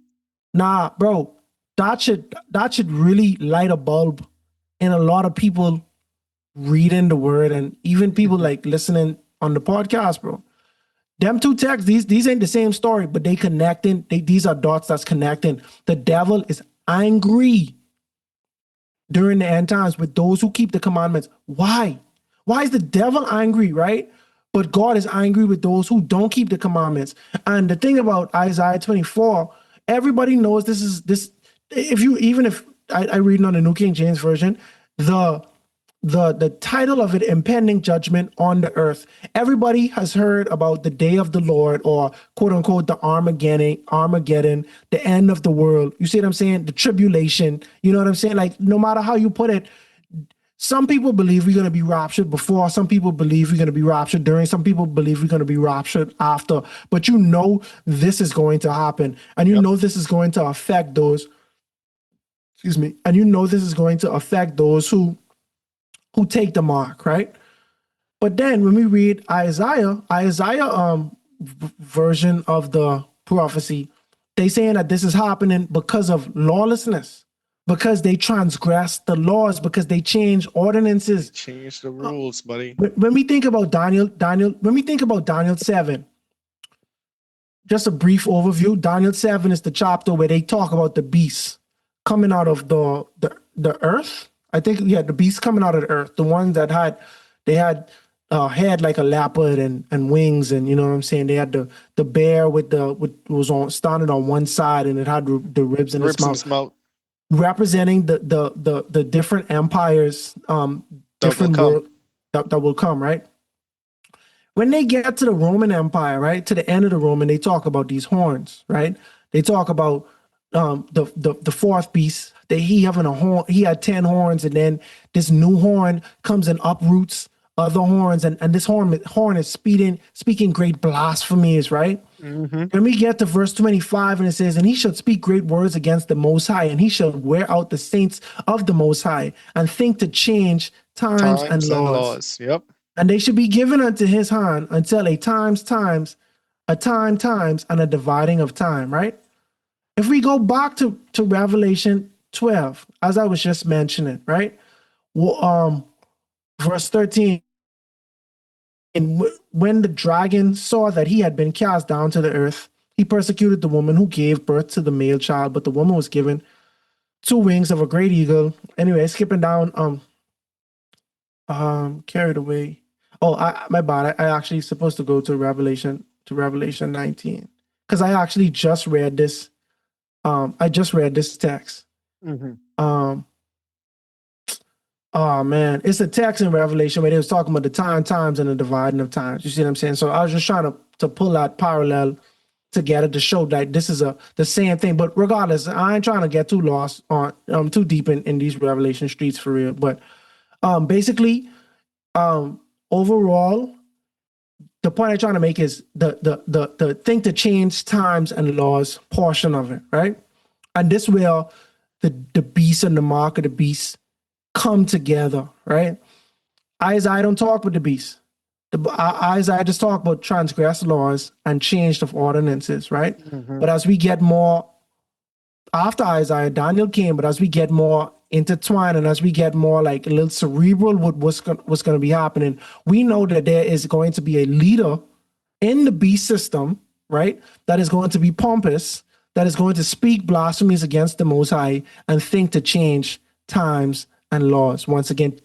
D: Nah, bro, that should really light a bulb in a lot of people reading the word and even people
C: Mm-hmm.
D: like listening on the podcast, bro. Them two texts, these ain't the same story, but they connecting. These are dots that's connecting. The devil is angry during the end times with those who keep the commandments. Why? Why is the devil angry, right? But God is angry with those who don't keep the commandments. And the thing about Isaiah 24, everybody knows this. If I read on the New King James Version, the the title of it, impending judgment on the earth. Everybody has heard about the day of the Lord, or quote unquote the Armageddon, the end of the world. You see what I'm saying? The tribulation. You know what I'm saying? Like no matter how you put it, some people believe we're going to be raptured before. Some people believe we're going to be raptured during. Some people believe we're going to be raptured after. But this is going to happen, and
C: Yep.
D: this is going to affect those. Excuse me. And this is going to affect those who take the mark, right? But then when we read Isaiah version of the prophecy, they saying that this is happening because of lawlessness, because they transgress the laws, because they change ordinances.
C: Change the rules, buddy.
D: When we think about when we think about Daniel 7, just a brief overview. Daniel 7 is the chapter where they talk about the beasts coming out of the earth. I think the beasts coming out of the earth, the ones that had head like a leopard and wings, and you know what I'm saying. They had the bear with was on standing on one side, and it had the ribs in its mouth, representing the different empires, different world that will come, right? When they get to the Roman Empire, right, to the end of the Roman, they talk about these horns, right? They talk about the fourth beast. He having a horn. He had 10 horns, and then this new horn comes and uproots other horns, and this horn is speaking great blasphemies, right?
C: Mm-hmm.
D: When we get to verse 25, and it says, "And he shall speak great words against the Most High, and he shall wear out the saints of the Most High, and think to change times and laws.
C: Yep.
D: And they should be given unto his hand until a times, and a dividing of time," right? If we go back to Revelation 12, as I was just mentioning, right? Well, verse 13, and when the dragon saw that he had been cast down to the earth, he persecuted the woman who gave birth to the male child, but the woman was given 2 wings of a great eagle. Anyway, skipping down, carried away. Oh, my bad. I actually supposed to go to Revelation 19, because I actually just read this. I just read this text.
C: Mm-hmm.
D: Oh man, it's a text in Revelation where they was talking about the times, and the dividing of times. You see what I'm saying? So I was just trying to pull that parallel together to show that this is the same thing. But regardless, I ain't trying to get too lost on too deep in these Revelation streets for real. But basically, overall, the point I'm trying to make is the thing to change times and laws portion of it, right? And this where the beast and the mark of the beast come together, right? Isaiah don't talk with the beast. Isaiah just talk about transgress laws and change of ordinances, right?
C: Mm-hmm.
D: But as we get more after Isaiah, Daniel came, but as we get more intertwined and as we get more like a little cerebral with what's going to be happening, we know that there is going to be a leader in the beast system, right? That is going to be pompous, that is going to speak blasphemies against the Most High and think to change times and laws. Once again,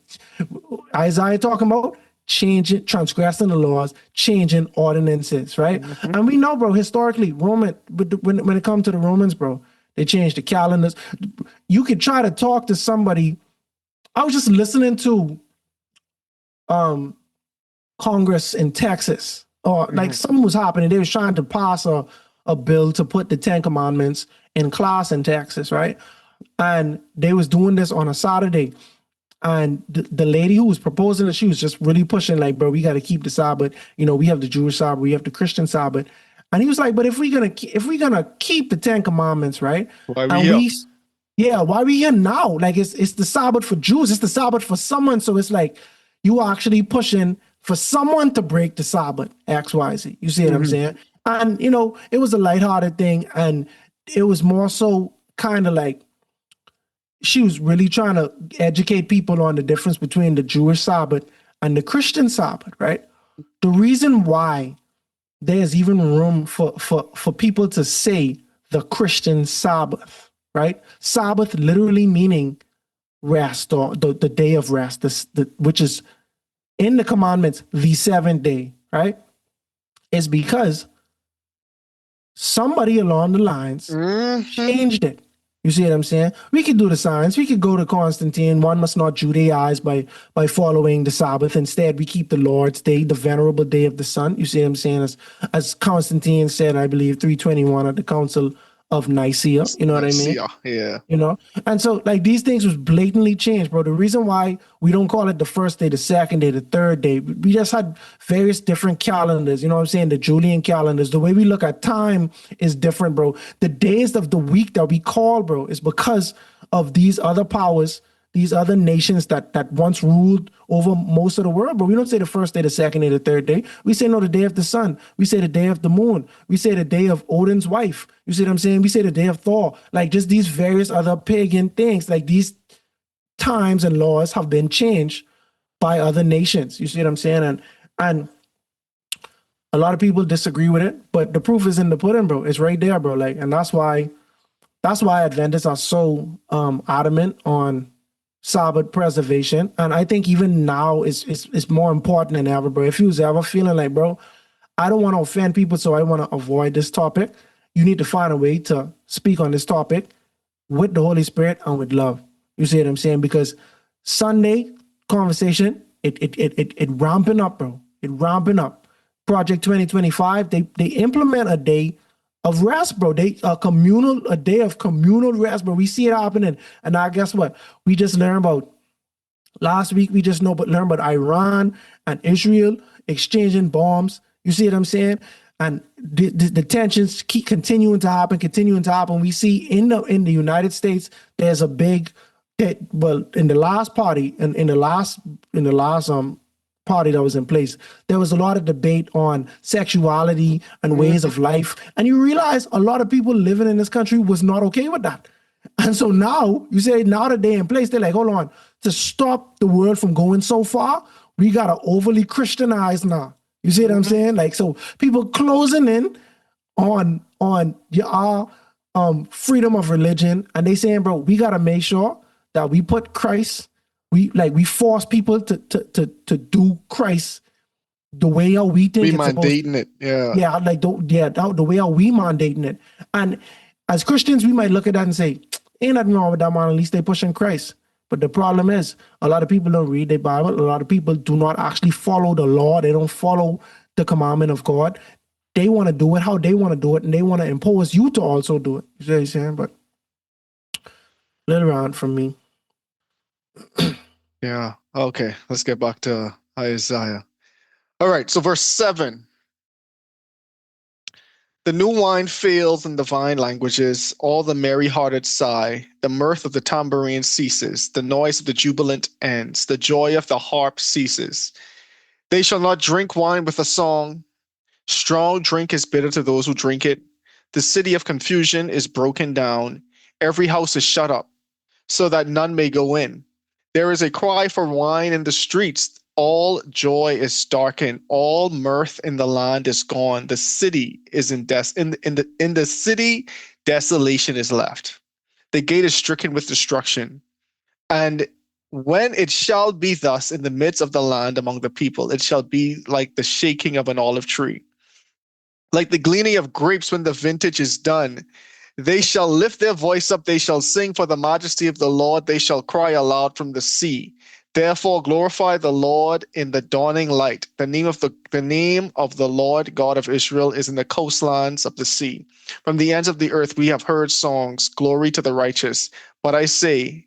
D: Isaiah talking about changing, transgressing the laws, changing ordinances, right?
C: Mm-hmm.
D: And we know, bro, historically, when it comes to the Romans, bro, they changed the calendars. You could try to talk to somebody. I was just listening to Congress in Texas, or like something was happening. They was trying to pass a bill to put the 10 Commandments in class in Texas, right? And they was doing this on a Saturday. And the lady who was proposing it, she was just really pushing, like, bro, we got to keep the Sabbath. You know, we have the Jewish Sabbath, we have the Christian Sabbath. And he was like, but if we're gonna keep the 10 Commandments, right?
C: Why
D: And
C: we here?
D: why we here now? Like it's the Sabbath for Jews, it's the Sabbath for someone. So it's like you are actually pushing for someone to break the Sabbath, XYZ. You see what I'm saying? And you know, it was a lighthearted thing, and it was more so kind of like she was really trying to educate people on the difference between the Jewish Sabbath and the Christian Sabbath, right? The reason why there's even room for people to say the Christian Sabbath, right? Sabbath literally meaning rest, or the day of rest, which is in the commandments, the seventh day, right? Is because somebody along the lines changed it. You see what I'm saying? We could do the science. We could go to Constantine. One must not Judaize by following the Sabbath. Instead, we keep the Lord's Day, the venerable day of the sun. You see what I'm saying? As Constantine said, I believe, 321 at the Council of Nicaea. You know what I mean?
C: Yeah.
D: You know? And so, like, these things was blatantly changed, bro. The reason why we don't call it the first day, the second day, the third day, we just had various different calendars. You know what I'm saying? The Julian calendars. The way we look at time is different, bro. The days of the week that we call, bro, is because of these other powers, these other nations that once ruled over most of the world. But we don't say the first day, the second day, the third day. We say, no, the day of the sun. We say the day of the moon. We say the day of Odin's wife. You see what I'm saying? We say the day of Thor. Like just these various other pagan things. Like these times and laws have been changed by other nations. You see what I'm saying? And a lot of people disagree with it, but the proof is in the pudding, bro. It's right there, bro. Like, and that's why Adventists are so adamant on Sabbath preservation. And I think even now it's more important than ever, bro. If you was ever feeling like, bro, I don't want to offend people, so I want to avoid this topic, you need to find a way to speak on this topic with the Holy Spirit and with love. You see what I'm saying? Because Sunday conversation, it ramping up, bro. It ramping up. Project 2025, they implement a day of rest, bro. A day of communal rest, bro. We see it happening. And now guess what? We just learned about last week, learned about Iran and Israel exchanging bombs. You see what I'm saying? And the tensions keep continuing to happen. We see in the United States, there's a big in the last party, in the last party that was in place, there was a lot of debate on sexuality and ways of life. And you realize a lot of people living in this country was not okay with that. And so now you say, now that they're in place, they're like, hold on, to stop the world from going so far, we got to overly Christianize now. You see what I'm saying? Like, so people closing in on your freedom of religion. And they saying, bro, we got to make sure that we put Christ, we force people to do Christ the way how we think.
C: We mandating it, yeah.
D: Yeah, like the way how we mandating it. And as Christians, we might look at that and say, ain't nothing wrong with that, man. At least they pushing Christ. But the problem is, a lot of people don't read their Bible. A lot of people do not actually follow the law. They don't follow the commandment of God. They want to do it how they want to do it, and they want to impose you to also do it. You see what I'm saying? But little around from me.
C: Yeah. Okay. Let's get back to Isaiah. All right. So verse 7. The new wine fails in the vine languages, all the merry-hearted sigh, the mirth of the tambourine ceases, the noise of the jubilant ends, the joy of the harp ceases. They shall not drink wine with a song. Strong drink is bitter to those who drink it. The city of confusion is broken down. Every house is shut up, so that none may go in. There is a cry for wine in the streets. All joy is darkened. All mirth in the land is gone. The city is in the city, desolation is left. The gate is stricken with destruction. And when it shall be thus in the midst of the land among the people, it shall be like the shaking of an olive tree, like the gleaning of grapes when the vintage is done. They shall lift their voice up, they shall sing for the majesty of the Lord, they shall cry aloud from the sea. Therefore glorify the Lord in the dawning light. The name of the Lord God of Israel is in the coastlands of the sea. From the ends of the earth we have heard songs, glory to the righteous. But I said,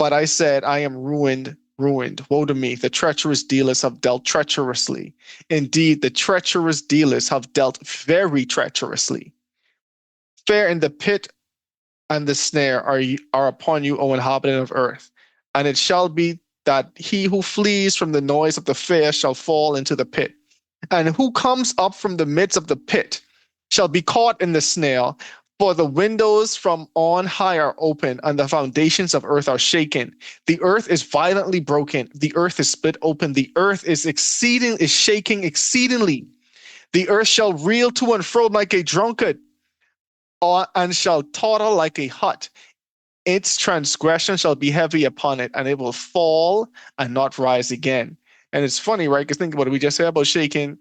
C: I am ruined, ruined. Woe to me. The treacherous dealers have dealt treacherously. Indeed, the treacherous dealers have dealt very treacherously. Fair in the pit and the snare are upon you, O inhabitant of earth. And it shall be that he who flees from the noise of the fair shall fall into the pit. And who comes up from the midst of the pit shall be caught in the snare. For the windows from on high are open, and the foundations of earth are shaken. The earth is violently broken. The earth is split open. The earth is shaking exceedingly. The earth shall reel to and fro like a drunkard, and shall totter like a hut. Its transgression shall be heavy upon it, and it will fall and not rise again. And it's funny, right? Because think about it. We just said about shaking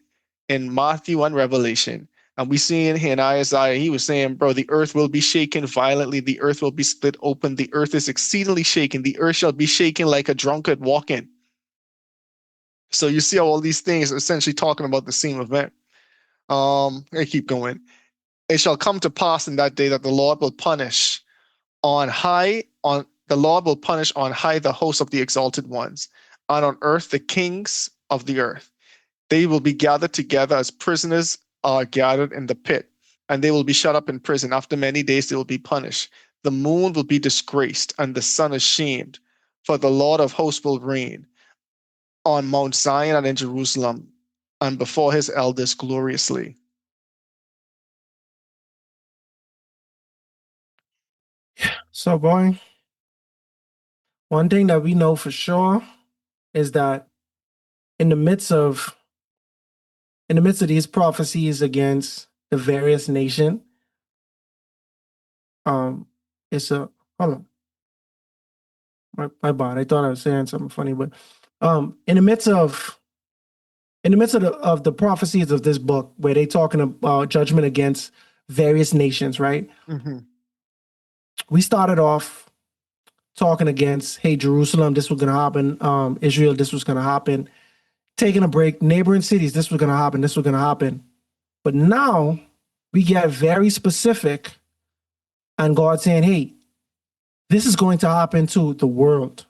C: in Matthew and Revelation. And we see in here in Isaiah, he was saying, bro, the earth will be shaken violently. The earth will be split open. The earth is exceedingly shaken. The earth shall be shaken like a drunkard walking. So you see how all these things are essentially talking about the same event. I keep going. It shall come to pass in that day that the Lord will punish on high the hosts of the exalted ones, and on earth the kings of the earth. They will be gathered together as prisoners are gathered in the pit, and they will be shut up in prison. After many days they will be punished. The moon will be disgraced, and the sun ashamed, for the Lord of hosts will reign on Mount Zion and in Jerusalem, and before his elders gloriously.
D: So, boy, one thing that we know for sure is that in the midst of these prophecies against the various nation, it's a hold on. My bad. I thought I was saying something funny, but in the midst of the prophecies of this book, where they talking about judgment against various nations, right?
C: Mm-hmm.
D: We started off talking against, hey, Jerusalem, this was going to happen. Israel, this was going to happen. Taking a break, neighboring cities, this was going to happen. This was going to happen. But now we get very specific, and God saying, hey, this is going to happen to the world,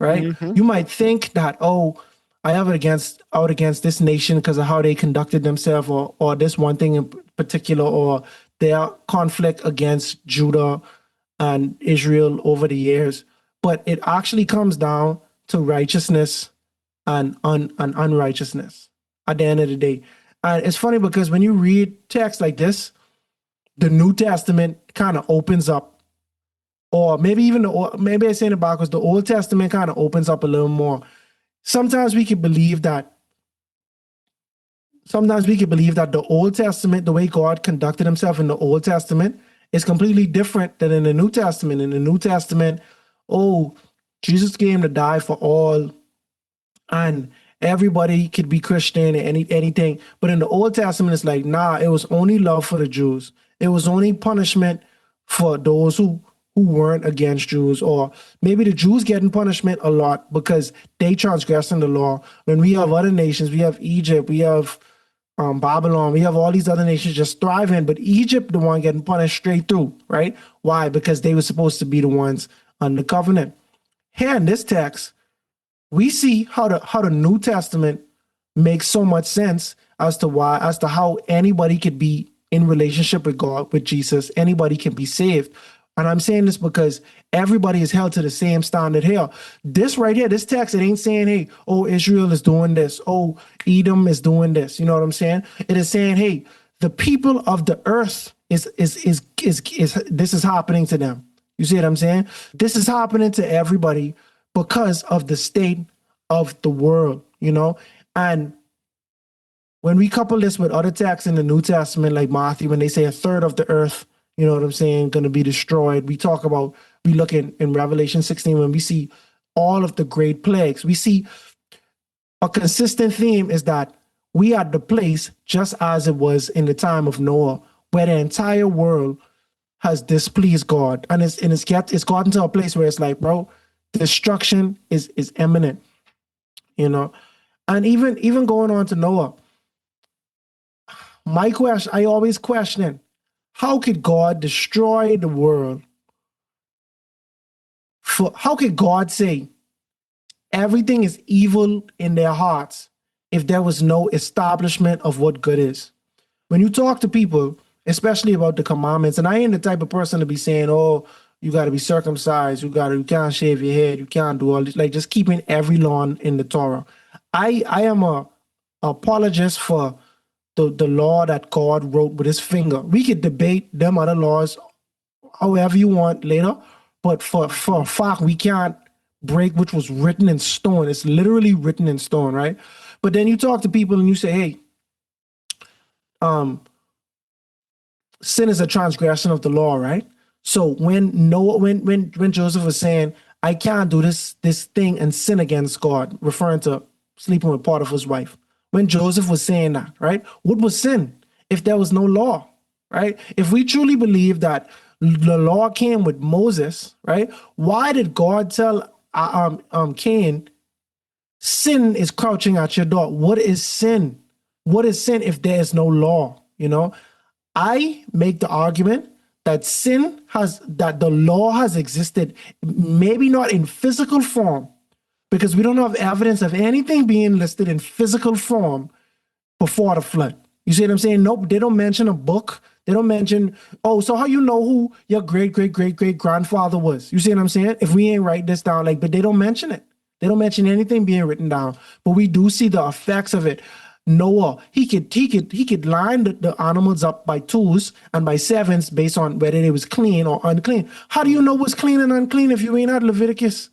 D: right?
C: Mm-hmm.
D: You might think that, oh, I have it out against this nation because of how they conducted themselves, or this one thing in particular, or their conflict against Judah and Israel over the years. But it actually comes down to righteousness and unrighteousness at the end of the day. And it's funny because when you read texts like this, the New Testament kind of opens up, or maybe I'm saying it backwards, the Old Testament kind of opens up a little more. Sometimes we can believe that the Old Testament, the way God conducted himself in the Old Testament, is completely different than in the New Testament. In the New Testament, oh, Jesus came to die for all, and everybody could be Christian and anything. But in the Old Testament, it's like, nah, it was only love for the Jews. It was only punishment for those who who weren't against Jews, or maybe the Jews getting punishment a lot because they transgressing the law. When we have other nations, we have Egypt, we have Babylon, we have all these other nations just thriving, but Egypt, the one getting punished straight through, right? Why? Because they were supposed to be the ones under covenant. Here in this text, we see how the New Testament makes so much sense as to how anybody could be in relationship with God, with Jesus. Anybody can be saved. And I'm saying this because everybody is held to the same standard here. This right here, this text, it ain't saying, hey, oh, Israel is doing this. Oh, Edom is doing this. You know what I'm saying? It is saying, hey, the people of the earth is this is happening to them. You see what I'm saying? This is happening to everybody because of the state of the world, you know? And when we couple this with other texts in the New Testament, like Matthew, when they say a third of the earth, you know what I'm saying, going to be destroyed. We look in Revelation 16, when we see all of the great plagues, we see a consistent theme is that we are the place just as it was in the time of Noah, where the entire world has displeased God. And it's gotten to a place where it's like, bro, destruction is imminent, you know? And even going on to Noah, I always question, how could God destroy the world? How could God say everything is evil in their hearts if there was no establishment of what good is? When you talk to people, especially about the commandments, and I ain't the type of person to be saying, oh, you got to be circumcised, you can't shave your head, you can't do all this, like just keeping every law in the Torah. I am a apologist for the law that God wrote with his finger. We could debate them other laws however you want later, but for a fact, we can't break which was written in stone. It's literally written in stone, right? But then you talk to people and you say, hey, sin is a transgression of the law, right? So when Joseph was saying, I can't do this thing and sin against God, referring to sleeping with Potiphar's wife, when Joseph was saying that, right? What was sin if there was no law, right? If we truly believe that the law came with Moses, right? Why did God tell Cain, sin is crouching at your door? What is sin? What is sin if there is no law? You know, I make the argument that the law has existed, maybe not in physical form, because we don't have evidence of anything being listed in physical form before the flood. You see what I'm saying? Nope, they don't mention a book. They don't mention, oh, so how you know who your great grandfather was? You see what I'm saying? If we ain't write this down, but they don't mention it. They don't mention anything being written down. But we do see the effects of it. Noah, he could line the animals up by twos and by sevens based on whether they was clean or unclean. How do you know what's clean and unclean if you ain't at Leviticus?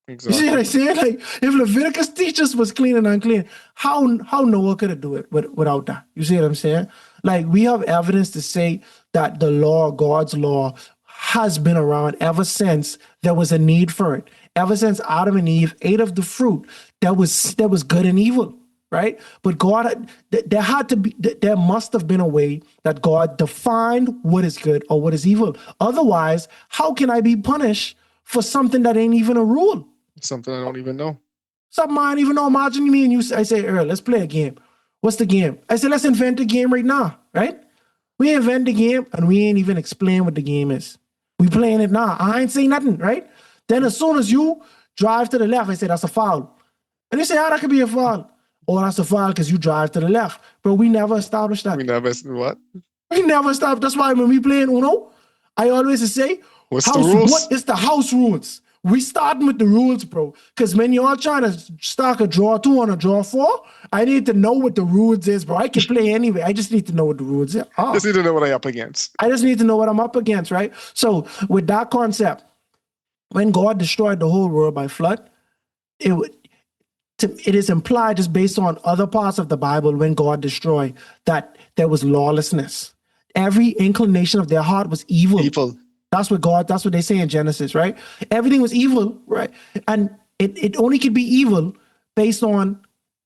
C: Exactly.
D: You see what I'm saying? Like, if Leviticus teaches was clean and unclean, how Noah could do it without that? You see what I'm saying? Like, we have evidence to say that the law, God's law, has been around ever since there was a need for it. Ever since Adam and Eve ate of the fruit, there was good and evil, right? But God, there must have been a way that God defined what is good or what is evil. Otherwise, how can I be punished for something that ain't even a rule?
C: Something I don't even know.
D: Something I don't even know. Imagine me and you, I say, Earl, let's play a game. What's the game? I said, let's invent a game right now, right? We invent the game and we ain't even explain what the game is. We playing it now. I ain't saying nothing, right? Then as soon as you drive to the left, I say, that's a foul. And you say, how that could be a foul? Oh, that's a foul because you drive to the left. But we never established that.
C: We never what?
D: We never established. That's why when we play in Uno, I always say,
C: What's the rules?
D: What is the house rules? We starting with the rules, bro. Because when y'all trying to stock a draw 2 on a draw 4, I need to know what the rules is, bro. I can play anyway. I just need to know what the rules is.
C: Just need to know what I'm up against.
D: I just need to know what I'm up against, right? So with that concept, when God destroyed the whole world by flood, it is implied just based on other parts of the Bible when God destroyed that there was lawlessness. Every inclination of their heart was evil. That's what they say in Genesis, right? Everything was evil, right? And it only could be evil based on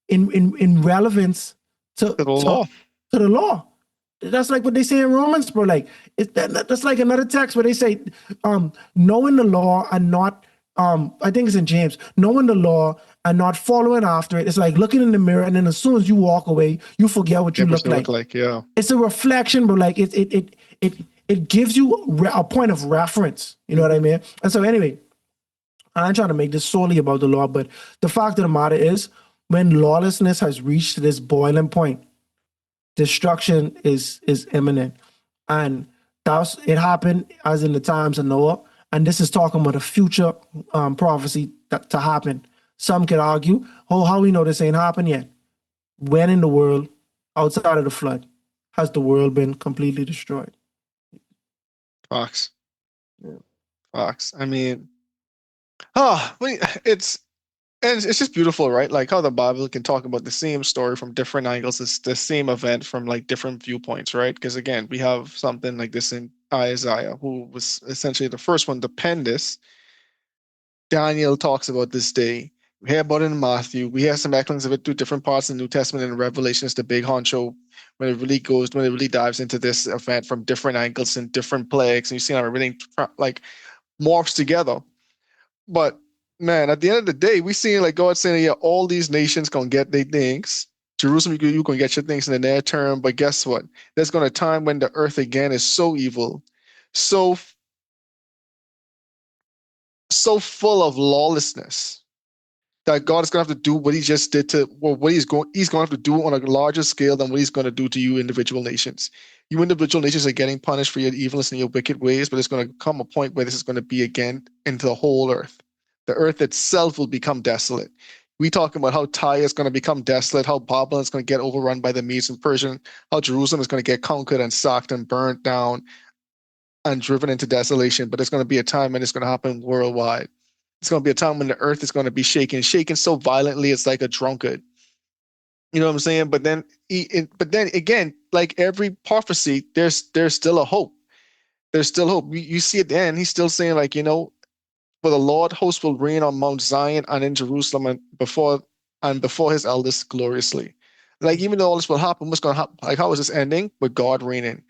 D: in relevance to the law. That's like what they say in Romans, bro. Like that's like another text where they say, knowing the law and not, I think it's in James, knowing the law and not following after it. It's like looking in the mirror, and then as soon as you walk away, you forget what you look like.
C: Yeah.
D: It's a reflection, bro. Like it gives you a point of reference. You know what I mean? And so anyway, I ain't trying to make this solely about the law, but the fact of the matter is, when lawlessness has reached this boiling point, destruction is imminent. And it happened as in the times of Noah. And this is talking about a future prophecy to happen. Some could argue, how we know this ain't happened yet? When in the world, outside of the flood, has the world been completely destroyed?
C: Fox.
D: Yeah.
C: Fox. I mean, it's just beautiful, right? Like how the Bible can talk about the same story from different angles. It's the same event from like different viewpoints, right? Because again, we have something like this in Isaiah, who was essentially the first one to pen this. Daniel talks about this day. We hear about it in Matthew. We hear some echelons of it through different parts of the New Testament, and Revelation is the big honcho when it really dives into this event from different angles and different plagues, and you see how everything like morphs together. But man, at the end of the day, we see like God saying, yeah, all these nations gonna get their things. Jerusalem, you gonna get your things in the near term. But guess what? There's gonna a time when the earth again is so evil, so full of lawlessness, that God is gonna have to do what He just did he's going to have to do on a larger scale than what He's gonna do to you individual nations. You individual nations are getting punished for your evilness and your wicked ways, but it's gonna come a point where this is gonna be again into the whole earth. The earth itself will become desolate. We talk about how Tyre is going to become desolate, how Babylon is going to get overrun by the Medes and Persian, how Jerusalem is going to get conquered and sacked and burnt down and driven into desolation. But there's going to be a time when it's going to happen worldwide. It's going to be a time when the earth is going to be shaken so violently it's like a drunkard. You know what I'm saying? But then again, like every prophecy, there's still a hope. There's still hope. You see at the end, he's still saying like, for the Lord host will reign on Mount Zion and in Jerusalem and before his elders gloriously. Like even though all this will happen, what's going to happen? Like how is this ending? With God reigning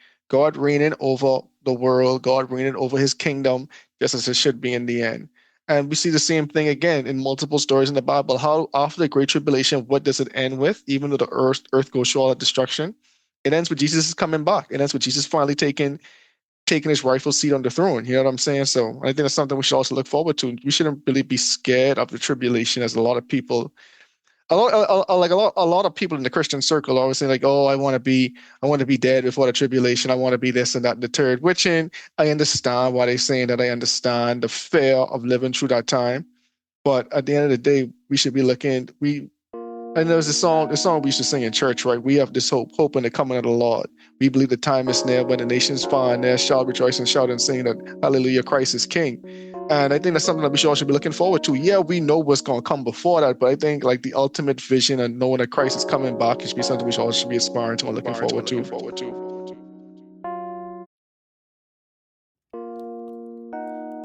C: over the world, God reigning over His kingdom, just as it should be in the end. And we see the same thing again in multiple stories in the Bible. How after the Great Tribulation, what does it end with? Even though the earth goes through all that destruction, it ends with Jesus coming back. It ends with Jesus finally taking his rightful seat on the throne. You know what I'm saying? So I think that's something we should also look forward to. We shouldn't really be scared of the tribulation, as a lot of people, a lot of people in the Christian circle are always saying like, "Oh, I want to be dead before the tribulation. I want to be this and that and the third." Which I understand why they're saying that. I understand the fear of living through that time, but at the end of the day, we should be looking. And there's a song we used to sing in church, right? We have this hope in the coming of the Lord. We believe the time is near when the nations find there shall rejoice and shout and sing that hallelujah, Christ is King. And I think that's something that we should also be looking forward to. Yeah, we know what's going to come before that, but I think like the ultimate vision and knowing that Christ is coming back should be something we should also be aspiring to and looking forward to.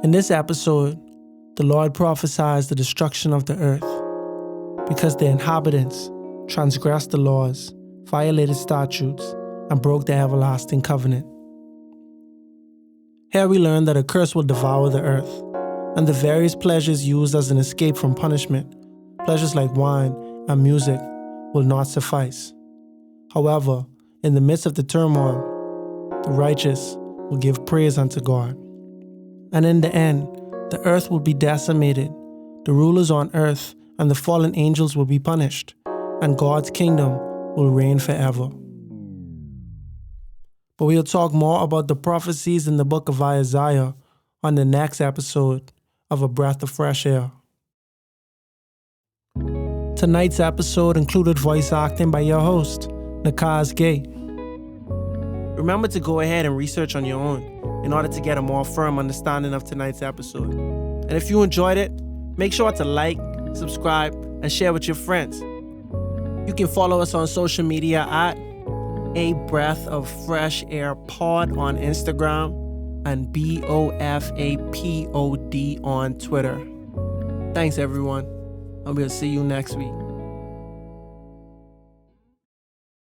D: In this episode, the Lord prophesies the destruction of the earth because the inhabitants transgressed the laws, violated statutes, and broke the everlasting covenant. Here we learn that a curse will devour the earth, and the various pleasures used as an escape from punishment, pleasures like wine and music, will not suffice. However, in the midst of the turmoil, the righteous will give praise unto God. And in the end, the earth will be decimated, the rulers on earth and the fallen angels will be punished, and God's kingdom will reign forever. But we'll talk more about the prophecies in the book of Isaiah on the next episode of A Breath of Fresh Air. Tonight's episode included voice acting by your host, Nakhaz. Remember to go ahead and research on your own in order to get a more firm understanding of tonight's episode. And if you enjoyed it, make sure to like, subscribe, and share with your friends. You can follow us on social media at A Breath of Fresh Air Pod on Instagram and BOFAPOD on Twitter. Thanks everyone, and we'll see you next week.